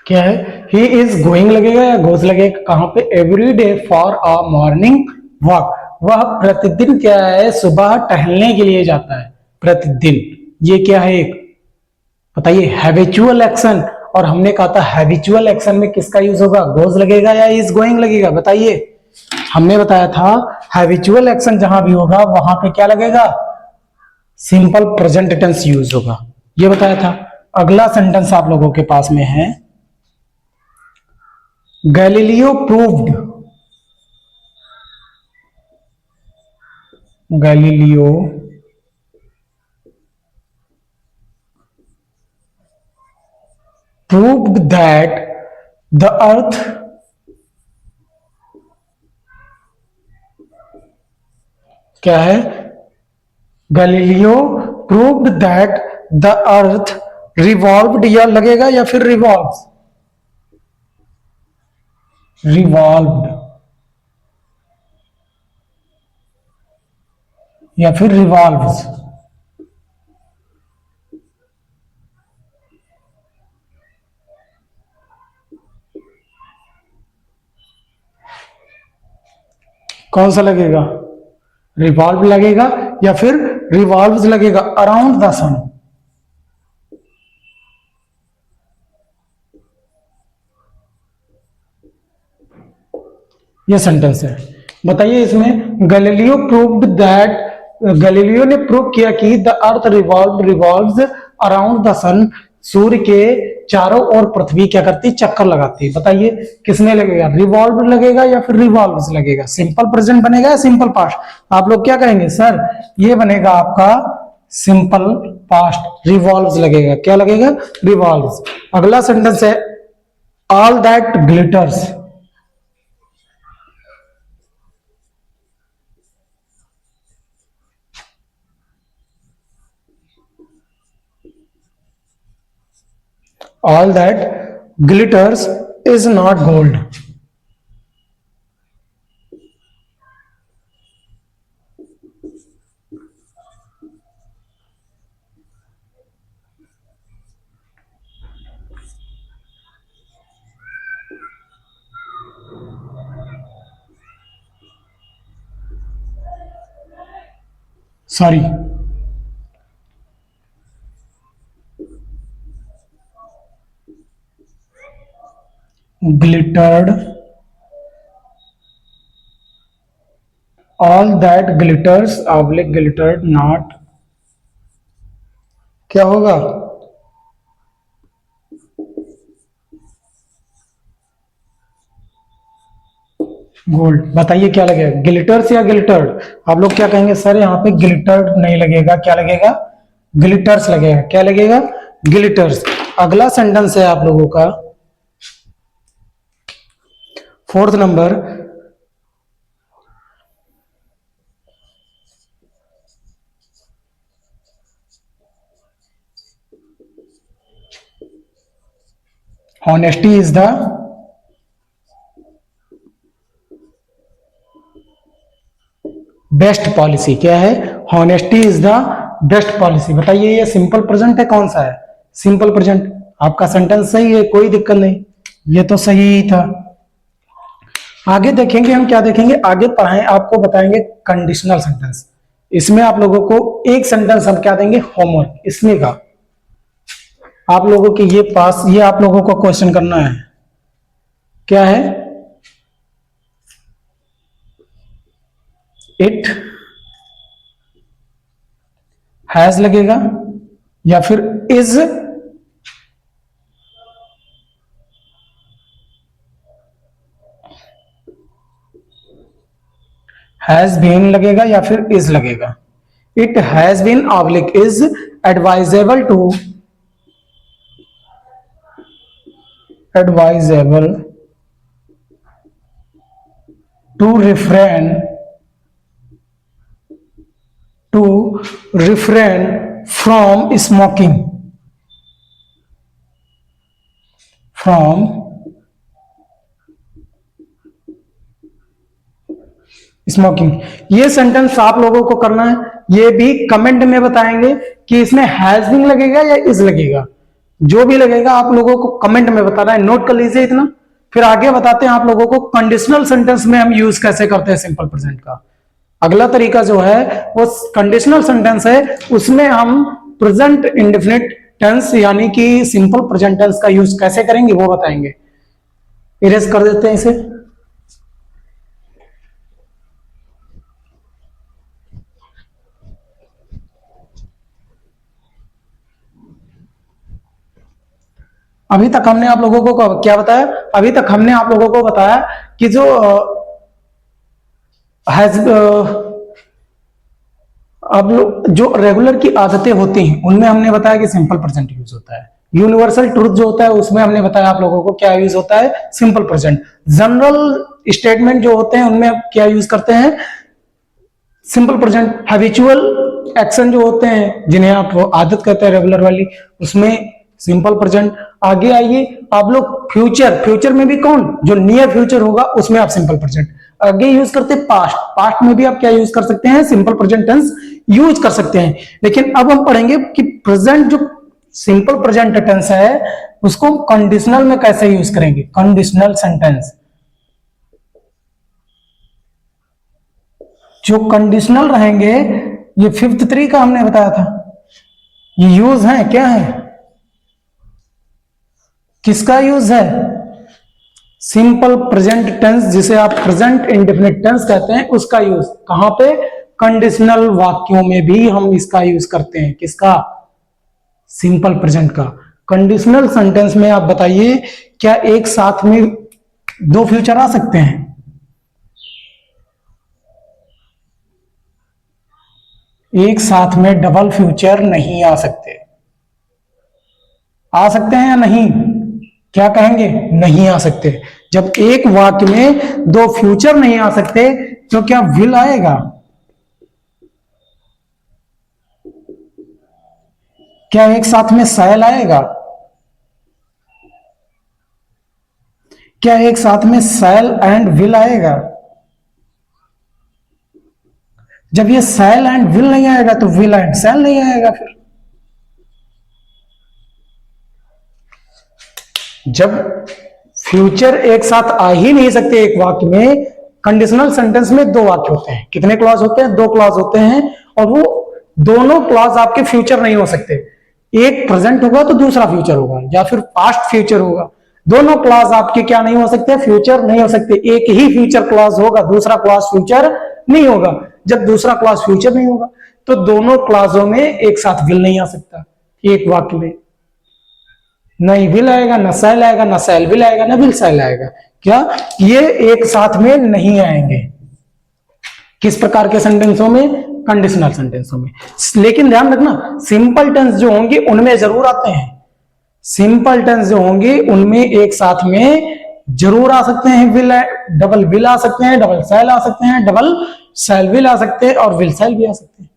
क्या है? ही इज गोइंग लगेगा या गोज लगेगा? कहां पे? Every day for a morning walk, वह प्रतिदिन क्या है, सुबह टहलने के लिए जाता है, प्रतिदिन। ये क्या है? एक बताइए, हैबिचुअल एक्शन। और हमने कहा था हैबिचुअल एक्शन में किसका यूज होगा? गोज लगेगा या इज गोइंग लगेगा, बताइए। हमने बताया था हैबिचुअल एक्शन जहां भी होगा वहां पे क्या लगेगा? सिंपल प्रेजेंट टेंस यूज होगा, ये बताया था। अगला सेंटेंस आप लोगों के पास में है, Galileo proved, Galileo proved that the earth क्या है? Galileo proved that the earth revolved, या लगेगा या फिर रिवॉल्व्स? रिवॉल्व्ड या फिर रिवॉल्व्स? कौन सा लगेगा? रिवॉल्व लगेगा या फिर रिवॉल्व्स लगेगा? अराउंड द सन, ये सेंटेंस है। बताइए इसमें, गैलीलियो प्रूव्ड दैट, गैलीलियो ने प्रूव किया कि the earth revolves around the sun, सूर्य के चारों ओर पृथ्वी क्या करती? चक्कर लगाती। बताइए किसमें लगेगा? रिवॉल्व लगेगा या फिर रिवॉल्व्स लगेगा? सिंपल प्रेजेंट बनेगा या सिंपल पास्ट? आप लोग क्या कहेंगे सर? ये बनेगा आपका सिंपल पास्ट, रिवॉल्व्स लगेगा। क्या लगेगा? रिवॉल्व्स। अगला सेंटेंस है, all that glitters, all that glitters is not gold. Sorry, glittered, all that glitters oblique glittered not, क्या होगा? गोल्ड। बताइए क्या लगेगा, ग्लिटर्स या ग्लिटर्ड? आप लोग क्या कहेंगे सर? यहाँ पे ग्लिटर्ड नहीं लगेगा, क्या लगेगा? ग्लिटर्स लगेगा। क्या लगेगा? ग्लिटर्स। अगला सेंटेंस है आप लोगों का, fourth number, honesty is the best policy. क्या है? Honesty is the best policy. बताइए ये सिंपल प्रेजेंट है, कौन सा है? Simple present. आपका सेंटेंस सही है, कोई दिक्कत नहीं, ये तो सही ही था। आगे देखेंगे हम, क्या देखेंगे आगे? पढ़ाएं आपको, बताएंगे कंडीशनल सेंटेंस। इसमें आप लोगों को एक सेंटेंस हम क्या देंगे? होमवर्क इसमें का आप लोगों के ये पास, ये आप लोगों को क्वेश्चन करना है। क्या है? इट हैज लगेगा या फिर इज, हैज बीन लगेगा या फिर इज लगेगा? it has been oblique is advisable to refrain from smoking. ये सेंटेंस आप लोगों को करना है, ये भी कमेंट में बताएंगे कि इसमें हैज बीन लगेगा या इज लगेगा। जो भी लगेगा आप लोगों को कमेंट में बताना है, नोट कर लीजिए इतना। फिर आगे बताते हैं आप लोगों को कंडीशनल सेंटेंस में हम यूज कैसे करते हैं सिंपल प्रेजेंट का। अगला तरीका जो है वो कंडीशनल सेंटेंस है, उसमें हम प्रेजेंट इंडेफिनिट टेंस यानी कि सिंपल प्रेजेंट टेंस का यूज कैसे करेंगे वो बताएंगे। इरेज कर देते हैं इसे। अभी तक हमने आप लोगों को क्या बताया? अभी तक हमने आप लोगों को बताया कि जो अब जो रेगुलर की आदतें होती हैं उनमें हमने बताया कि सिंपल प्रेजेंट यूज होता है। यूनिवर्सल ट्रूथ जो होता है उसमें हमने बताया आप लोगों को क्या यूज होता है, सिंपल प्रेजेंट। जनरल स्टेटमेंट जो होते हैं उनमें क्या यूज करते हैं, सिंपल प्रेजेंट। हैबिचुअल एक्शन जो होते हैं जिन्हें आप आदत कहते हैं रेगुलर वाली, उसमें सिंपल प्रेजेंट। आगे आइए आप लोग फ्यूचर में भी कौन, जो नियर फ्यूचर होगा उसमें आप सिंपल प्रेजेंट। आगे यूज करते हैं पास्ट में भी आप क्या यूज कर सकते हैं, सिंपल प्रेजेंट टेंस यूज कर सकते हैं। लेकिन अब हम पढ़ेंगे कि प्रेजेंट जो सिंपल प्रेजेंट टेंस है उसको कंडीशनल में कैसे यूज करेंगे। कंडीशनल सेंटेंस, जो कंडीशनल रहेंगे, ये 5th 3 का हमने बताया था, ये यूज है क्या है, किसका यूज है, सिंपल प्रेजेंट टेंस जिसे आप प्रेजेंट इंडेफिनिट टेंस कहते हैं उसका यूज। कहां पे, कंडीशनल वाक्यों में भी हम इसका यूज करते हैं। किसका, सिंपल प्रेजेंट का। कंडीशनल सेंटेंस में आप बताइए क्या एक साथ में 2 फ्यूचर आ सकते हैं? एक साथ में डबल फ्यूचर नहीं आ सकते। आ सकते हैं या नहीं, क्या कहेंगे, नहीं आ सकते। जब एक वाक्य में 2 फ्यूचर नहीं आ सकते तो क्या विल आएगा, क्या एक साथ में शैल आएगा, क्या एक साथ में शैल एंड विल आएगा? जब ये शैल एंड विल नहीं आएगा तो विल एंड शैल नहीं आएगा। फिर जब फ्यूचर एक साथ आ ही नहीं सकते एक वाक्य में, कंडीशनल सेंटेंस में 2 वाक्य होते हैं। कितने क्लॉज होते हैं, 2 क्लॉज होते हैं, और वो दोनों क्लॉज आपके फ्यूचर नहीं हो सकते। एक प्रेजेंट होगा तो दूसरा फ्यूचर होगा, या फिर पास्ट फ्यूचर होगा। दोनों क्लॉज आपके क्या नहीं हो सकते, फ्यूचर नहीं हो सकते। एक ही फ्यूचर क्लॉज होगा, दूसरा क्लॉज फ्यूचर नहीं होगा। जब दूसरा क्लॉज फ्यूचर नहीं होगा तो दोनों क्लॉजों में एक साथ विल नहीं आ सकता। एक वाक्य में नहीं विल आएगा, न शैल आएगा, न शैल विल आएगा, न विल शैल आएगा। क्या ये एक साथ में नहीं आएंगे? किस प्रकार के सेंटेंसों में, कंडीशनल सेंटेंसों में। लेकिन ध्यान रखना, सिंपल टेंस जो होंगे उनमें जरूर आते हैं। सिंपल टेंस जो होंगे उनमें एक साथ में जरूर आ सकते हैं विल, डबल विल आ सकते हैं, डबल शैल आ सकते हैं, डबल शैल विल आ सकते हैं, और विल शैल भी आ सकते हैं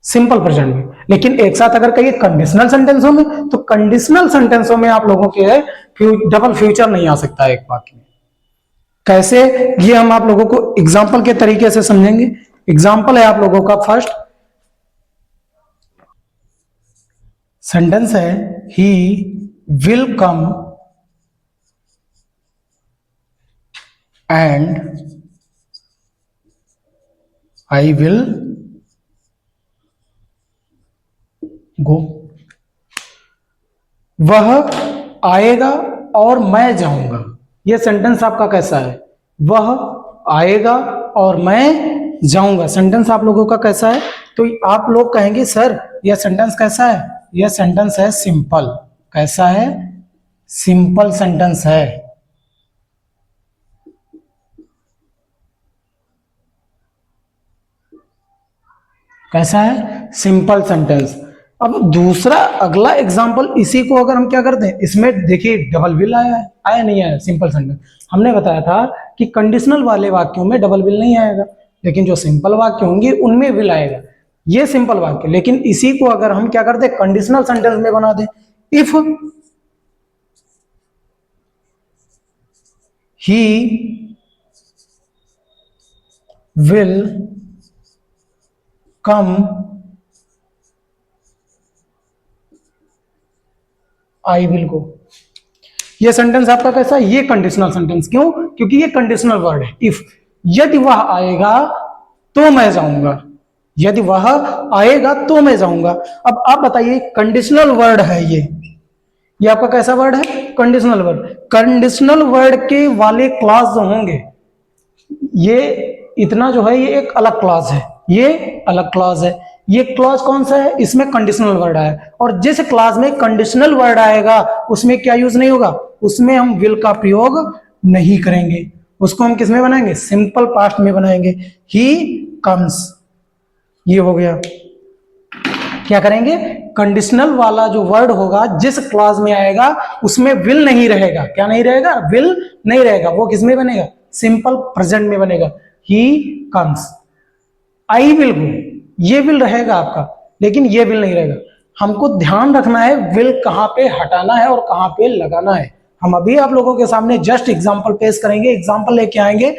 सिंपल प्रेजेंट में। लेकिन एक साथ अगर कहिए कंडीशनल सेंटेंसों में, तो कंडीशनल सेंटेंसों में आप लोगों के डबल फ्यूचर नहीं आ सकता एक वाक्य में। कैसे, ये हम आप लोगों को एग्जाम्पल के तरीके से समझेंगे। एग्जाम्पल है आप लोगों का, फर्स्ट सेंटेंस है he will come and I will go. वह आएगा और मैं जाऊंगा। यह सेंटेंस आपका कैसा है, वह आएगा और मैं जाऊंगा। सेंटेंस आप लोगों का कैसा है, तो आप लोग कहेंगे सर यह सेंटेंस कैसा है, यह सेंटेंस है सिंपल। कैसा है, सिंपल सेंटेंस है। कैसा है, सिंपल सेंटेंस। अब दूसरा अगला एग्जांपल इसी को अगर हम क्या करते हैं, इसमें देखिए डबल विल आया है, आया नहीं आया, सिंपल सेंटेंस। हमने बताया था कि कंडीशनल वाले वाक्यों में डबल विल नहीं आएगा, लेकिन जो सिंपल वाक्य होंगे उनमें विल आएगा। ये सिंपल वाक्य, लेकिन इसी को अगर हम क्या करते हैं, कंडीशनल सेंटेंस में बना दें, if he will come I will go. ये सेंटेंस आपका कैसा है, ये कंडीशनल सेंटेंस। क्यों? क्योंकि ये कंडीशनल वर्ड है। इफ, यदि वह आएगा तो मैं जाऊंगा, यदि वह आएगा तो मैं जाऊंगा। अब आप बताइए, कंडीशनल वर्ड है ये आपका कैसा वर्ड है, कंडीशनल वर्ड। कंडीशनल वर्ड के वाले क्लॉज जो होंगे, ये इतना जो है ये एक अलग क्लॉज है, ये अलग क्लॉज है। ये क्लॉज कौन सा है, इसमें कंडीशनल वर्ड आया, और जिस क्लॉज में कंडीशनल वर्ड आएगा उसमें क्या यूज नहीं होगा, उसमें हम विल का प्रयोग नहीं करेंगे। उसको हम किस में बनाएंगे, सिंपल पास्ट में बनाएंगे। ही कम्स, ये हो गया। क्या करेंगे, कंडीशनल वाला जो वर्ड होगा जिस क्लॉज में आएगा उसमें विल नहीं रहेगा। क्या नहीं रहेगा, विल नहीं रहेगा। वो किस में बनेगा, सिंपल प्रेजेंट में बनेगा। He comes, I will go, ये विल रहेगा आपका, लेकिन ये विल नहीं रहेगा। हमको ध्यान रखना है विल कहां पे हटाना है और कहां पे लगाना है। हम अभी आप लोगों के सामने जस्ट एग्जांपल पेश करेंगे, एग्जांपल लेके आएंगे,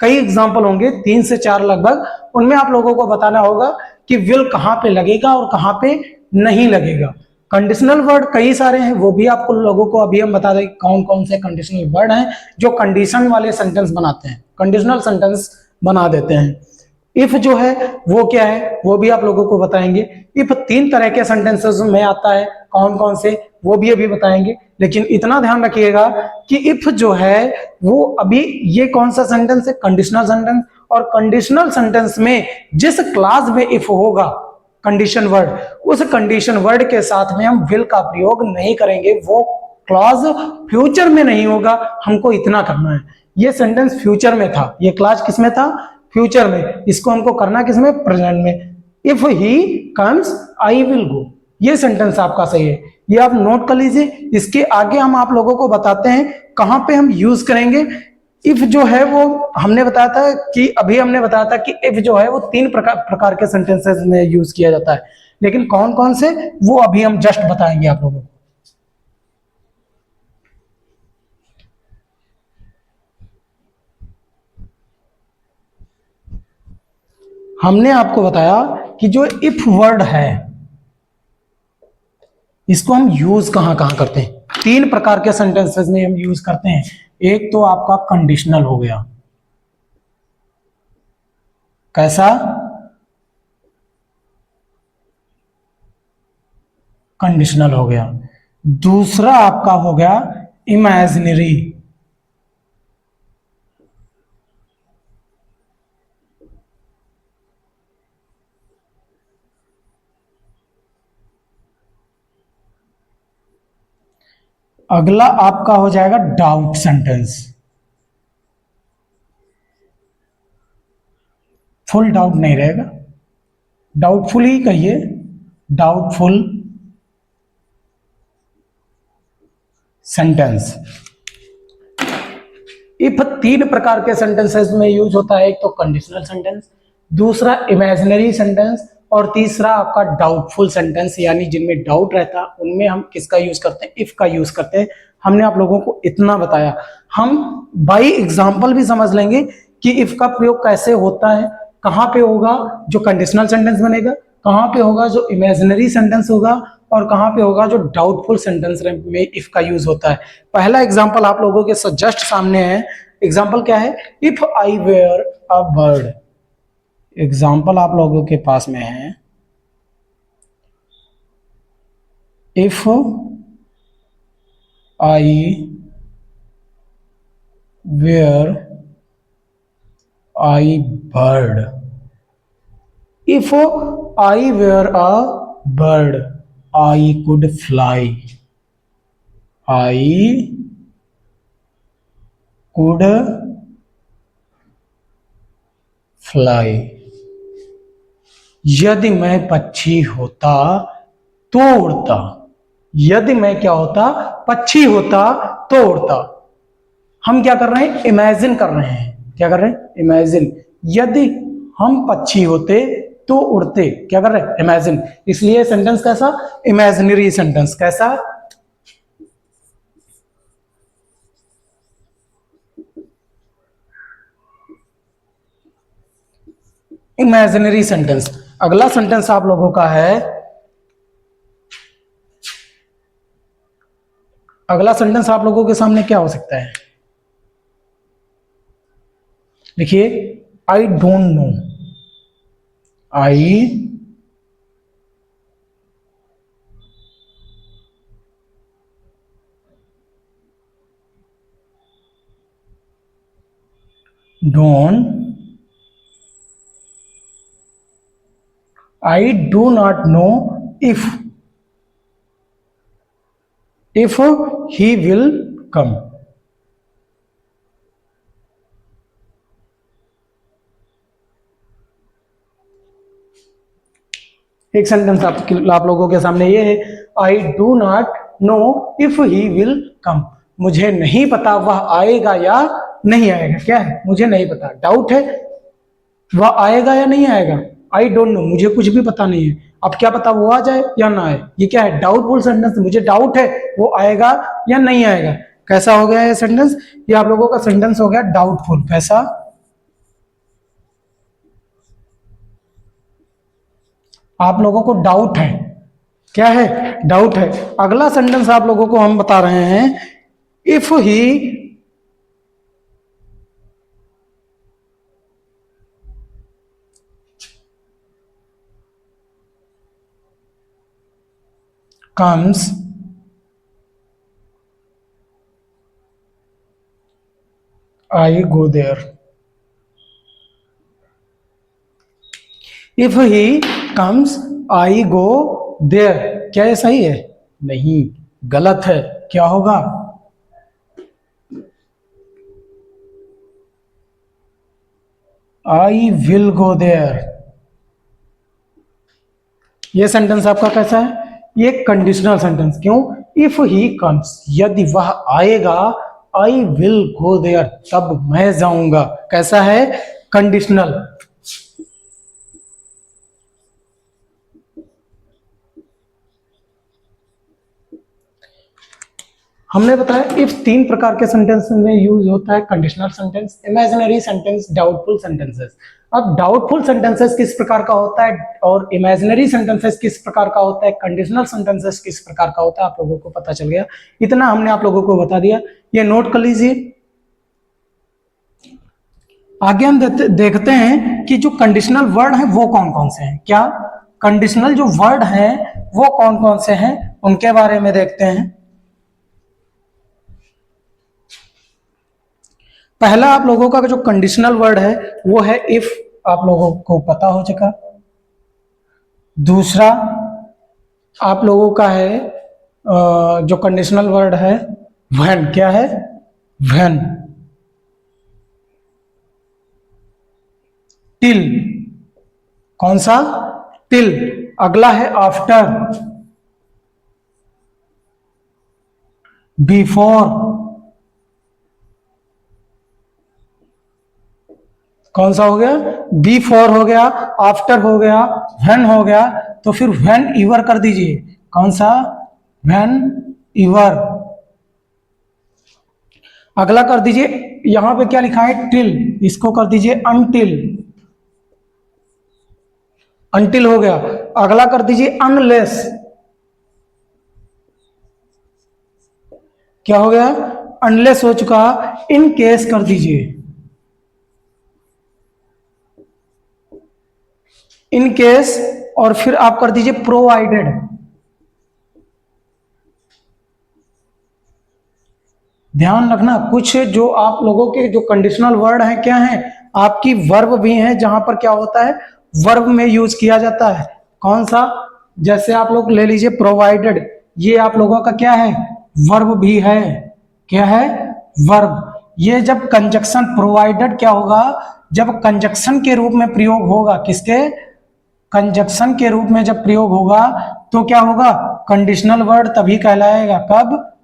कई एग्जांपल होंगे, 3 से 4 लगभग। उनमें आप लोगों को बताना होगा कि विल कहां पे लगेगा और कहां पे नहीं लगेगा। कंडीशनल वर्ड कई सारे हैं, वो भी आपको लोगों को अभी हम बता दें कौन कौन से कंडीशनल वर्ड हैं जो कंडीशन वाले सेंटेंस बनाते हैं, कंडीशनल सेंटेंस बना देते हैं। इफ जो है वो क्या है, वो भी आप लोगों को बताएंगे। इफ 3 तरह के सेंटेंसेस में आता है, कौन कौन से, वो भी अभी बताएंगे। लेकिन इतना ध्यान रखिएगा कि इफ जो है वो अभी ये कौन सा सेंटेंस है, कंडीशनल सेंटेंस। और कंडीशनल सेंटेंस में जिस क्लास में इफ होगा कंडीशन वर्ड, उस कंडीशन वर्ड के साथ में हम विल का प्रयोग नहीं करेंगे। वो क्लॉज फ्यूचर में नहीं होगा, हमको इतना करना है। ये सेंटेंस फ्यूचर में था, ये क्लॉज किस में था, फ्यूचर में। इसको हमको करना किस में, प्रेजेंट में। If he comes I will go, ये सेंटेंस आपका सही है, ये आप नोट कर लीजिए। इसके आगे हम आप लोगों को बताते हैं कहां पे हम यूज करेंगे। इफ जो है वो हमने बताया था कि अभी हमने बताया था कि इफ जो है वो 3 प्रकार के सेंटेंसेस में यूज किया जाता है, लेकिन कौन कौन से वो अभी हम जस्ट बताएंगे आप लोगों को। हमने आपको बताया कि जो इफ वर्ड है इसको हम यूज कहां कहां करते हैं, 3 प्रकार के सेंटेंसेस में हम यूज करते हैं। एक तो आपका कंडीशनल हो गया, कैसा, कंडीशनल हो गया। दूसरा आपका हो गया इमेजिनरी, अगला आपका हो जाएगा डाउट सेंटेंस। फुल डाउट नहीं रहेगा, डाउटफुल ही कहिए, डाउटफुल सेंटेंस। इफ 3 प्रकार के सेंटेंसेस में यूज होता है, एक तो कंडीशनल सेंटेंस, दूसरा इमेजिनरी सेंटेंस, और तीसरा आपका डाउटफुल सेंटेंस, यानी जिनमें डाउट रहता है उनमें हम किसका यूज करते हैं, इफ का यूज करते हैं। हमने आप लोगों को इतना बताया। हम बाई एग्जाम्पल भी समझ लेंगे कि इफ का प्रयोग कैसे होता है, कहां पे होगा जो कंडीशनल सेंटेंस बनेगा, कहां पे होगा जो इमेजिनरी सेंटेंस होगा, और कहां पे होगा जो डाउटफुल सेंटेंस में इफ का यूज होता है। पहला एग्जांपल आप लोगों के जस्ट सामने है। एग्जांपल क्या है, if I were a bird. Example आप लोगों के पास में है, if I were I bird, if I were a bird I could fly, I could fly. यदि मैं पक्षी होता तो उड़ता। यदि मैं क्या होता, पक्षी होता तो उड़ता। हम क्या कर रहे हैं, इमेजिन कर रहे हैं। क्या कर रहे हैं, इमेजिन। यदि हम पक्षी होते तो उड़ते, क्या कर रहे हैं, इमेजिन। इसलिए सेंटेंस कैसा, इमेजिनरी सेंटेंस। कैसा, इमेजिनरी सेंटेंस। अगला सेंटेंस आप लोगों का है, अगला सेंटेंस आप लोगों के सामने क्या हो सकता है, देखिए, I don't know. I don't, I do not know if he will come. एक सेंटेंस आप लोगों के सामने ये है, I do not know if he will come. मुझे नहीं पता वह आएगा या नहीं आएगा। क्या है, मुझे नहीं पता, डाउट है, वह आएगा या नहीं आएगा। आई डोंट नो, मुझे कुछ भी पता नहीं है। अब क्या पता वो आ जाए या ना आए। ये क्या है, डाउटफुल सेंटेंस। मुझे डाउट है वो आएगा या नहीं आएगा। कैसा हो गया ये सेंटेंस, ये आप लोगों का सेंटेंस हो गया डाउटफुल। कैसा, आप लोगों को डाउट है। क्या है, डाउट है। अगला सेंटेंस आप लोगों को हम बता रहे हैं, if he comes I go there। if he comes I go there। क्या ये सही है, नहीं, गलत है। क्या होगा, I will go there। ये सेंटेंस आपका कैसा है, ये कंडीशनल सेंटेंस। क्यों, इफ ही कम्स, यदि वह आएगा, आई विल गो देयर, तब मैं जाऊंगा। कैसा है, कंडीशनल। हमने बताया इफ तीन प्रकार के सेंटेंस में यूज होता है, conditional sentence, imaginary sentence, doubtful sentences. अब डाउटफुल सेंटेंसेस किस प्रकार का होता है और इमेजिनरी सेंटेंसेस किस प्रकार का होता है, कंडीशनल सेंटेंसेस किस प्रकार का होता है, आप लोगों को पता चल गया। इतना हमने आप लोगों को बता दिया, ये नोट कर लीजिए। आगे हम देखते हैं कि जो कंडीशनल वर्ड है वो कौन कौन से हैं। क्या, कंडीशनल जो वर्ड है वो कौन कौन से हैं, उनके बारे में देखते हैं। पहला आप लोगों का जो कंडीशनल वर्ड है वो है इफ, आप लोगों को पता हो चुका। दूसरा आप लोगों का है जो कंडीशनल वर्ड है व्हेन। क्या है, व्हेन। टिल, कौन सा, टिल। अगला है आफ्टर, बिफोर, कौन सा हो गया, बिफोर हो गया, आफ्टर हो गया, व्हेन हो गया। तो फिर व्हेन एवर कर दीजिए। कौन सा, व्हेन एवर। अगला कर दीजिए, यहां पे क्या लिखा है, टिल, इसको कर दीजिए अनटिल। अनटिल हो गया। अगला कर दीजिए अनलेस। क्या हो गया, अनलेस हो चुका। इन केस कर दीजिए, इन केस। और फिर आप कर दीजिए प्रोवाइडेड। ध्यान रखना, कुछ जो आप लोगों के जो कंडीशनल वर्ड हैं क्या हैं, आपकी वर्ब भी हैं, जहां पर क्या होता है, वर्ब में यूज किया जाता है। कौन सा, जैसे आप लोग ले लीजिए प्रोवाइडेड, ये आप लोगों का क्या है, वर्ब भी है। क्या है, वर्ब। ये जब कंजक्शन, प्रोवाइडेड क्या होगा, जब कंजक्शन के रूप में प्रयोग होगा, किसके, कंजक्शन के रूप में जब प्रयोग होगा तो क्या होगा, कंडीशनल वर्ड तभी कहलाएगा, कब,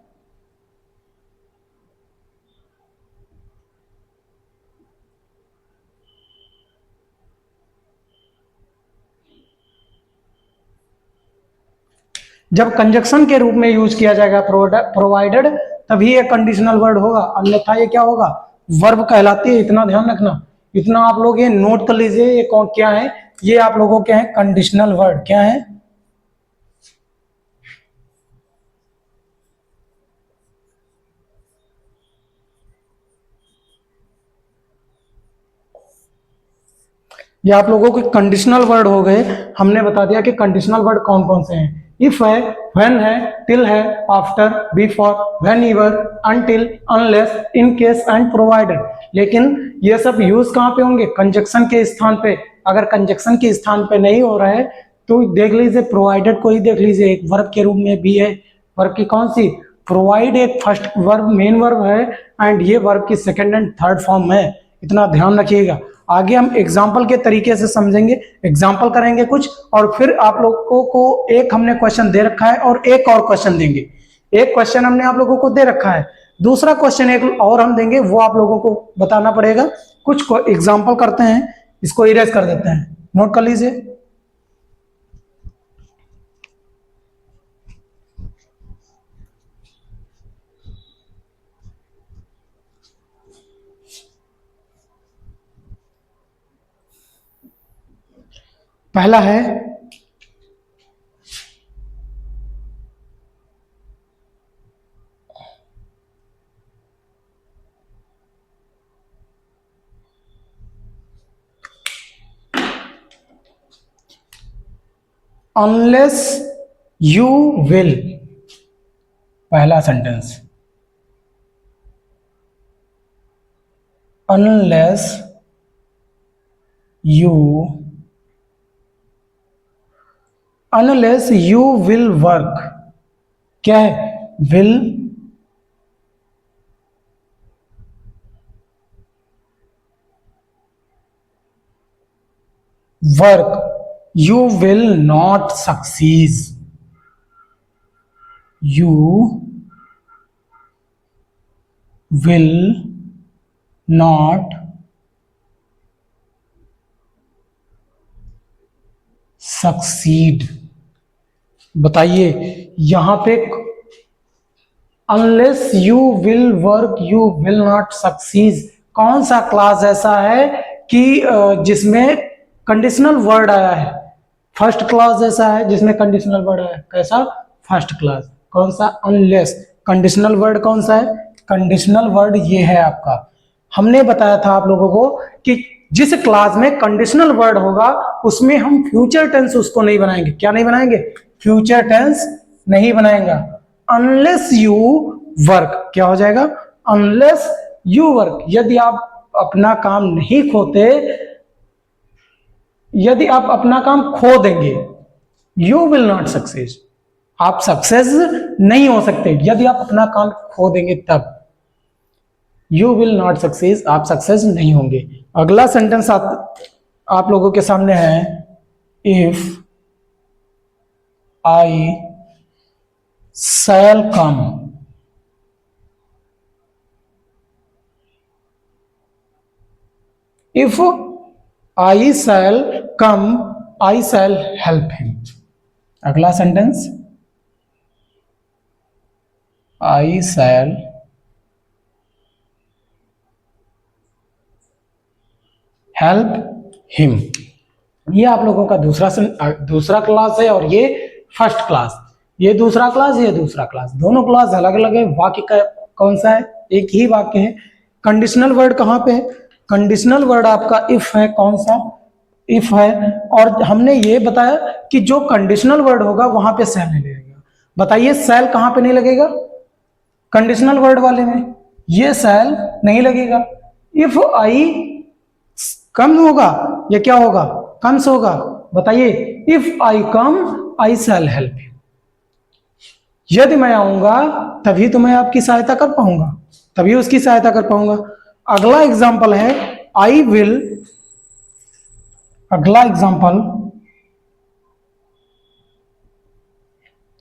जब कंजक्शन के रूप में यूज किया जाएगा प्रोवाइडेड, तभी ये कंडीशनल वर्ड होगा, अन्यथा ये क्या होगा, वर्ब कहलाती है। इतना ध्यान रखना, इतना आप लोग ये नोट कर लीजिए, ये कौन क्या है, ये आप लोगों के हैं कंडीशनल वर्ड, क्या है, ये आप लोगों के कंडीशनल वर्ड हो गए। हमने बता दिया कि कंडीशनल वर्ड कौन कौन से हैं, इफ है, व्हेन है, टिल है, after, before, whenever, until, unless, in case and provided. लेकिन ये सब यूज कहाँ पे होंगे, कंजक्शन के स्थान पे। अगर कंजक्शन के स्थान पे नहीं हो रहा है तो देख लीजिए प्रोवाइडेड को ही देख लीजिए, एक वर्ब के रूप में भी है। वर्ब की कौन सी, प्रोवाइड एक फर्स्ट वर्ब मेन वर्ब है एंड ये वर्ब की सेकंड एंड थर्ड फॉर्म है, इतना ध्यान रखिएगा। आगे हम एग्जाम्पल के तरीके से समझेंगे, एग्जाम्पल करेंगे कुछ, और फिर आप लोगों को एक हमने क्वेश्चन दे रखा है और एक और क्वेश्चन देंगे। एक क्वेश्चन हमने आप लोगों को दे रखा है, दूसरा क्वेश्चन एक और हम देंगे, वो आप लोगों को बताना पड़ेगा। कुछ एग्जाम्पल करते हैं, इसको इरेज कर देते हैं, नोट कर लीजिए। पहला है अनलेस यू विल, पहला sentence, unless you will work, क्या है, will work, you will not succeed, you will not succeed। बताइए यहां पे unless you will work you will not succeed, कौन सा क्लास ऐसा है कि जिसमें कंडीशनल वर्ड आया है, फर्स्ट क्लास ऐसा है जिसमें कंडीशनल वर्ड आया है, कैसा, फर्स्ट क्लास, कौन सा, अनलेस। कंडीशनल वर्ड कौन सा है, कंडीशनल वर्ड ये है आपका। हमने बताया था आप लोगों को कि जिस क्लास में कंडीशनल वर्ड होगा उसमें हम फ्यूचर टेंस उसको नहीं बनाएंगे, क्या नहीं बनाएंगे, फ्यूचर टेंस नहीं बनाएंगे। अनलेस यू वर्क क्या हो जाएगा, अनलेस यू वर्क, यदि आप अपना काम नहीं खोते, यदि आप अपना काम खो देंगे, यू विल नॉट सक्सेस, आप सक्सेस नहीं हो सकते, यदि आप अपना काम खो देंगे तब, यू विल नॉट सक्सेस, आप सक्सेस नहीं होंगे। अगला सेंटेंस आप लोगों के सामने है, if I shall come, if I shall come I shall help him. अगला sentence, I shall help him. ये आप लोगों का दूसरा क्लास है और ये फर्स्ट क्लास, ये दूसरा क्लास, ये दूसरा क्लास, दोनों क्लास अलग अलग है। वाक्य का कौन सा है, एक ही वाक्य है। कंडीशनल वर्ड कहां पे है, कंडीशनल वर्ड आपका इफ है, कौन सा, इफ है। और हमने ये बताया कि जो कंडीशनल वर्ड होगा वहां पे सेल नहीं लगेगा। बताइए सेल कहां पे नहीं लगेगा, कंडीशनल वर्ड वाले में ये सेल नहीं लगेगा। इफ आई कम होगा, ये क्या होगा, कम्स होगा। बताइए, if I come I shall help you, यदि मैं आऊंगा तभी तो मैं आपकी सहायता कर पाऊंगा, तभी उसकी सहायता कर पाऊंगा। अगला एग्जाम्पल है आई विल, अगला example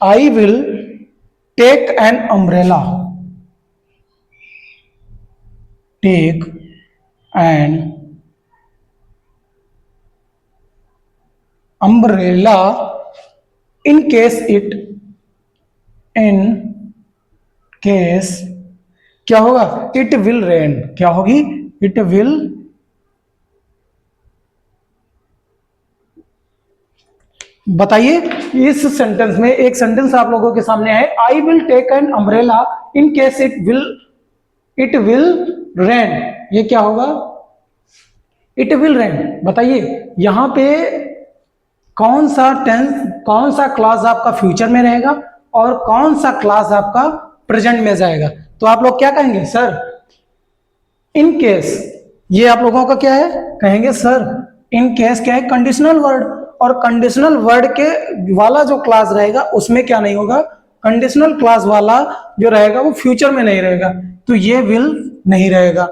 I will take an umbrella, take an umbrella in case it, in case क्या होगा, इट विल रेन, क्या होगी, इट विल, बताइए इस सेंटेंस में एक सेंटेंस आप लोगों के सामने है, I will take an umbrella in case it will rain, ये क्या होगा, इट विल रेन। बताइए यहां पे कौन सा टेंस, कौन सा क्लास आपका फ्यूचर में रहेगा और कौन सा क्लास आपका प्रेजेंट में जाएगा। तो आप लोग क्या कहेंगे, सर इन केस, ये आप लोगों का क्या है, कहेंगे सर इन केस क्या है, कंडीशनल वर्ड, और कंडीशनल वर्ड के वाला जो क्लास रहेगा उसमें क्या नहीं होगा, कंडीशनल क्लास वाला जो रहेगा वो फ्यूचर में नहीं रहेगा, तो ये विल नहीं रहेगा।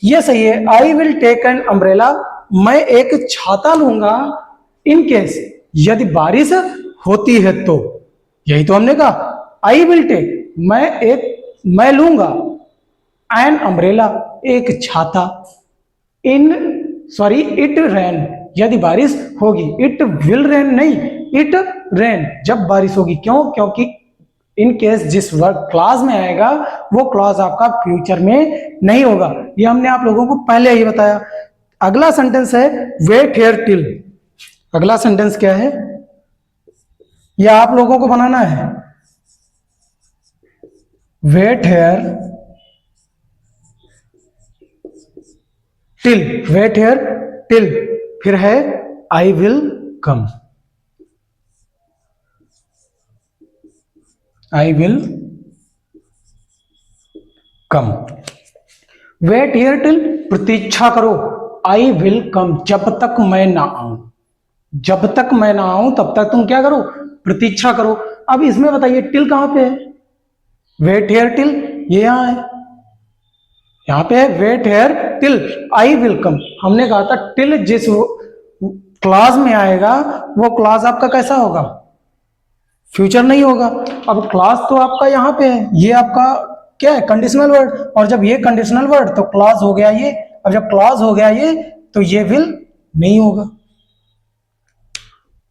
ये सही है, I will take an umbrella, मैं एक छाता लूंगा, इन केस यदि बारिश होती है तो, यही तो हमने कहा, आई विल टेक मैं लूंगा, एन अम्ब्रेला एक छाता, इन सॉरी इट रेन यदि बारिश होगी, इट विल रेन नहीं, इट रेन जब बारिश होगी, क्यों, क्योंकि इन केस जिस वर्ड क्लास में आएगा वो क्लास आपका फ्यूचर में नहीं होगा, ये हमने आप लोगों को पहले ही बताया। अगला सेंटेंस है वेट हियर टिल, अगला सेंटेंस क्या है, यह आप लोगों को बनाना है, wait here till, wait here till, फिर है I will come, I will come, wait here till प्रतीक्षा करो, आई विल कम जब तक मैं ना आऊं, जब तक मैं ना आऊं तब तक तुम क्या करो, प्रतीक्षा करो। अब इसमें बताइए टिल कहां पे है, वेट हियर टिल ये यहां है, यहां पे है wait here till I will come, हमने कहा था टिल जिस क्लास में आएगा वो क्लास आपका कैसा होगा, फ्यूचर नहीं होगा। अब क्लास तो आपका यहां पे है, ये आपका क्या है, कंडीशनल वर्ड, और जब ये कंडीशनल वर्ड तो क्लास हो गया ये, अब जब क्लास हो गया ये तो ये विल नहीं होगा।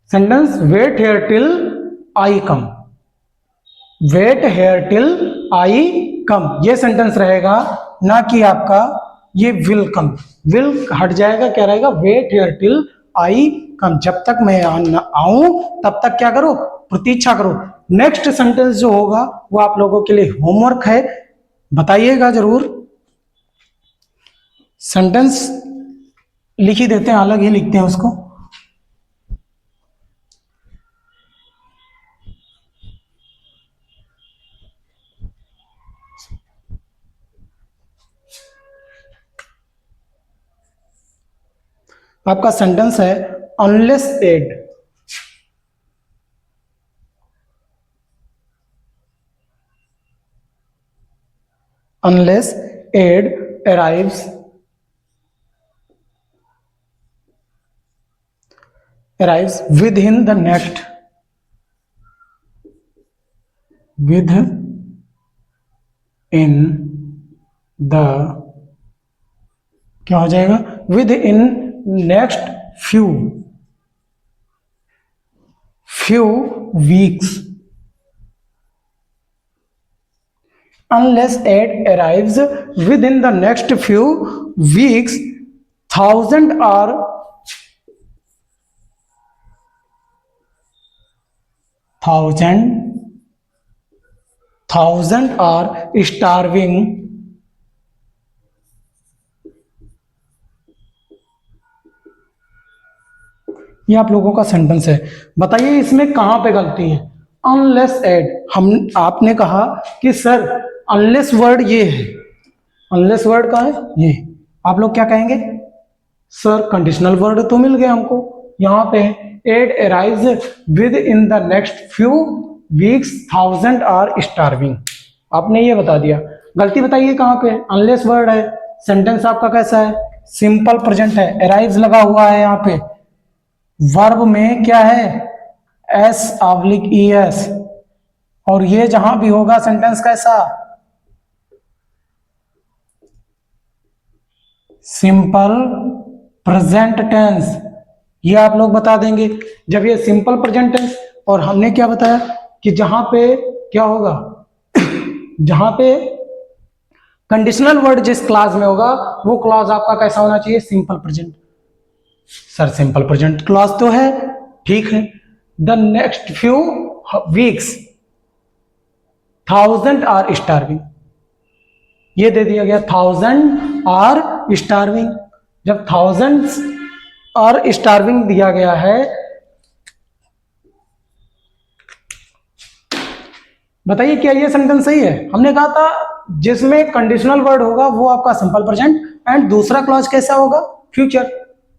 Sentence wait here till I come, wait here till I come, ये सेंटेंस रहेगा, ना कि आपका ये विल कम, विल हट जाएगा, क्या रहेगा, वेट हियर टिल आई कम, जब तक मैं आऊं तब तक क्या करो, प्रतीक्षा करो। नेक्स्ट सेंटेंस जो होगा वो आप लोगों के लिए होमवर्क है, बताइएगा जरूर। सेंटेंस लिख ही देते हैं, अलग ही लिखते हैं उसको। आपका सेंटेंस है unless aid, unless aid arrives within the next क्या हो जाएगा, within next few weeks, unless aid arrives within the next few weeks, thousand are starving, ये आप लोगों का सेंटेंस है। बताइए इसमें कहां पे गलती है, अनलेस एड, हम आपने कहा कि सर अनलेस वर्ड ये है, अनलेस वर्ड का है ये, आप लोग क्या कहेंगे, सर कंडीशनल वर्ड तो मिल गया हमको, यहां पे aid arrives within the next few weeks, 1000 are starving, आपने ये बता दिया। गलती बताइए कहां पे, अनलेस वर्ड है, सेंटेंस आपका कैसा है, सिंपल प्रेजेंट है, अराइज लगा हुआ है, यहाँ पे वर्ब में क्या है, एस ऑब्लिक ई एस, और ये जहां भी होगा सेंटेंस कैसा, सिंपल प्रेजेंट टेंस। ये आप लोग बता देंगे। जब ये सिंपल प्रेजेंट टेंस, और हमने क्या बताया कि जहां पे क्या होगा, जहां पे कंडीशनल वर्ड जिस क्लास में होगा वो क्लास आपका कैसा होना चाहिए, simple present. Sir simple present class तो है, ठीक है। The next few weeks 1000 are starving, ये दे दिया गया 1000 आर स्टार्विंग। जब 1000 आर स्टार्विंग दिया गया है, बताइए क्या ये सेंटेंस सही है? हमने कहा था जिसमें कंडीशनल वर्ड होगा वो आपका सिंपल प्रेजेंट, एंड दूसरा क्लॉज कैसा होगा, फ्यूचर।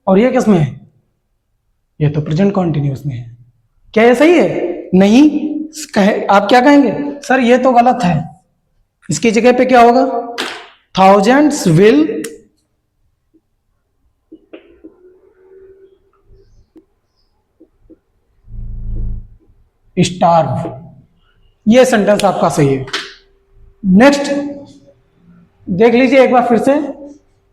और ये किस में है, ये तो प्रेजेंट कॉन्टिन्यूस में है। क्या ये सही है? नहीं। आप क्या कहेंगे, सर ये तो गलत है, इसकी जगह पे क्या होगा, थाउजेंड्स विल स्टार्व। ये सेंटेंस आपका सही है। नेक्स्ट देख लीजिए एक बार फिर से,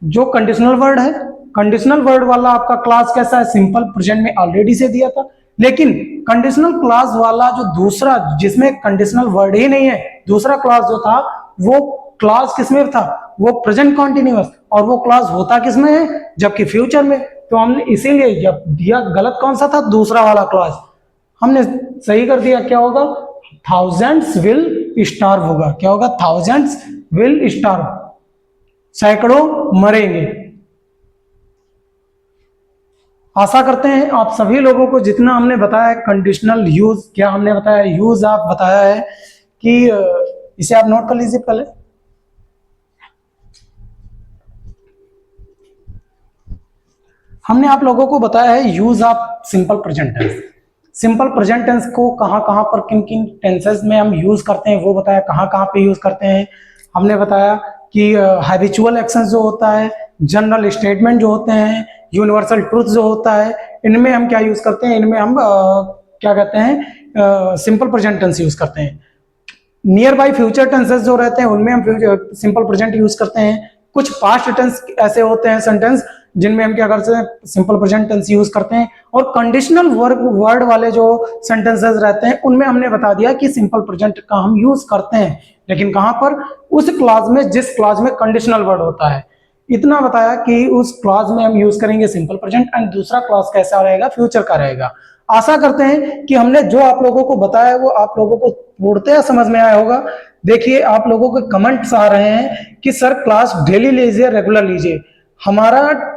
जो कंडीशनल वर्ड है, कंडीशनल वर्ड वाला आपका क्लास कैसा है, सिंपल प्रेजेंट में ऑलरेडी से दिया था। लेकिन कंडीशनल क्लास वाला जो दूसरा, जिसमें कंडीशनल वर्ड ही नहीं है, दूसरा क्लास जो था वो क्लास किसमें था, वो प्रेजेंट कॉन्टिन्यूअस। और वो क्लास होता किसमें है, जबकि फ्यूचर में। तो हमने इसीलिए जब दिया, गलत कौन सा था, दूसरा वाला क्लास, हमने सही कर दिया। क्या होगा, थाउजेंड्स विल स्टार्व होगा। क्या होगा, थाउजेंड्स विल स्टार्व, सैकड़ों मरेंगे। आशा करते हैं आप सभी लोगों को जितना हमने बताया है कंडीशनल यूज, क्या हमने बताया यूज, आप बताया है कि इसे आप नोट कर लीजिए पहले। हमने आप लोगों को बताया है use of simple present tense. Simple present tense को कहां कहां पर, किन किन टेंसेस में हम यूज करते हैं वो बताया, कहां कहां पे यूज करते हैं। हमने बताया कि हैबिचुअल एक्शन जो होता है, जनरल स्टेटमेंट जो होते हैं, यूनिवर्सल ट्रूथ जो होता है, इनमें हम क्या यूज करते हैं, इनमें हम क्या कहते हैं, सिंपल प्रेजेंट टेंस यूज करते हैं। नियर बाई फ्यूचर टेंसेस जो रहते हैं उनमें हम सिंपल प्रेजेंट यूज करते हैं। कुछ पास्ट टेंस ऐसे होते हैं सेंटेंस जिनमें हम क्या करते हैं, सिंपल प्रेजेंट टेंस यूज करते हैं। और कंडीशनल वर्ड वाले जो सेंटेंसेस रहते हैं उनमें हमने बता दिया कि सिंपल प्रेजेंट का हम यूज करते हैं, लेकिन कहां पर, उस क्लॉज में जिस क्लॉज में कंडीशनल वर्ड होता है। इतना बताया कि उस क्लॉज में हम यूज करेंगे सिंपल प्रेजेंट, एंड दूसरा क्लॉज कैसा रहेगा, फ्यूचर का रहेगा। आशा करते हैं कि हमने जो आप लोगों को बताया वो आप लोगों को पूर्णतः समझ में आया होगा। देखिए आप लोगों के कमेंट्स आ रहे हैं कि सर क्लास डेली लीजिए, रेगुलर लीजिए। हमारा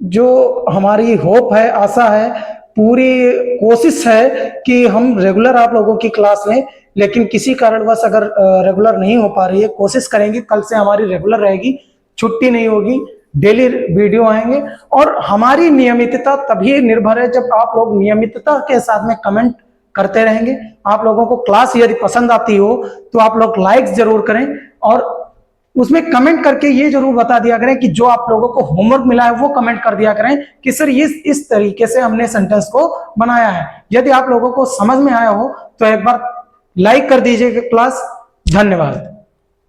जो हमारी होप है, आशा है, पूरी कोशिश है कि हम रेगुलर आप लोगों की क्लास लें, लेकिन किसी कारणवश अगर रेगुलर नहीं हो पा रही है, कोशिश करेंगे कल से हमारी रेगुलर रहेगी, छुट्टी नहीं होगी, डेली वीडियो आएंगे। और हमारी नियमितता तभी निर्भर है जब आप लोग नियमितता के साथ में कमेंट करते रहेंगे। आप लोगों को क्लास यदि पसंद आती हो तो आप लोग लाइक्स जरूर करें, और उसमें कमेंट करके ये जरूर बता दिया करें कि जो आप लोगों को होमवर्क मिला है वो कमेंट कर दिया करें कि सर ये इस तरीके से हमने सेंटेंस को बनाया है। यदि आप लोगों को समझ में आया हो तो एक बार लाइक कर दीजिएगा क्लास। धन्यवाद।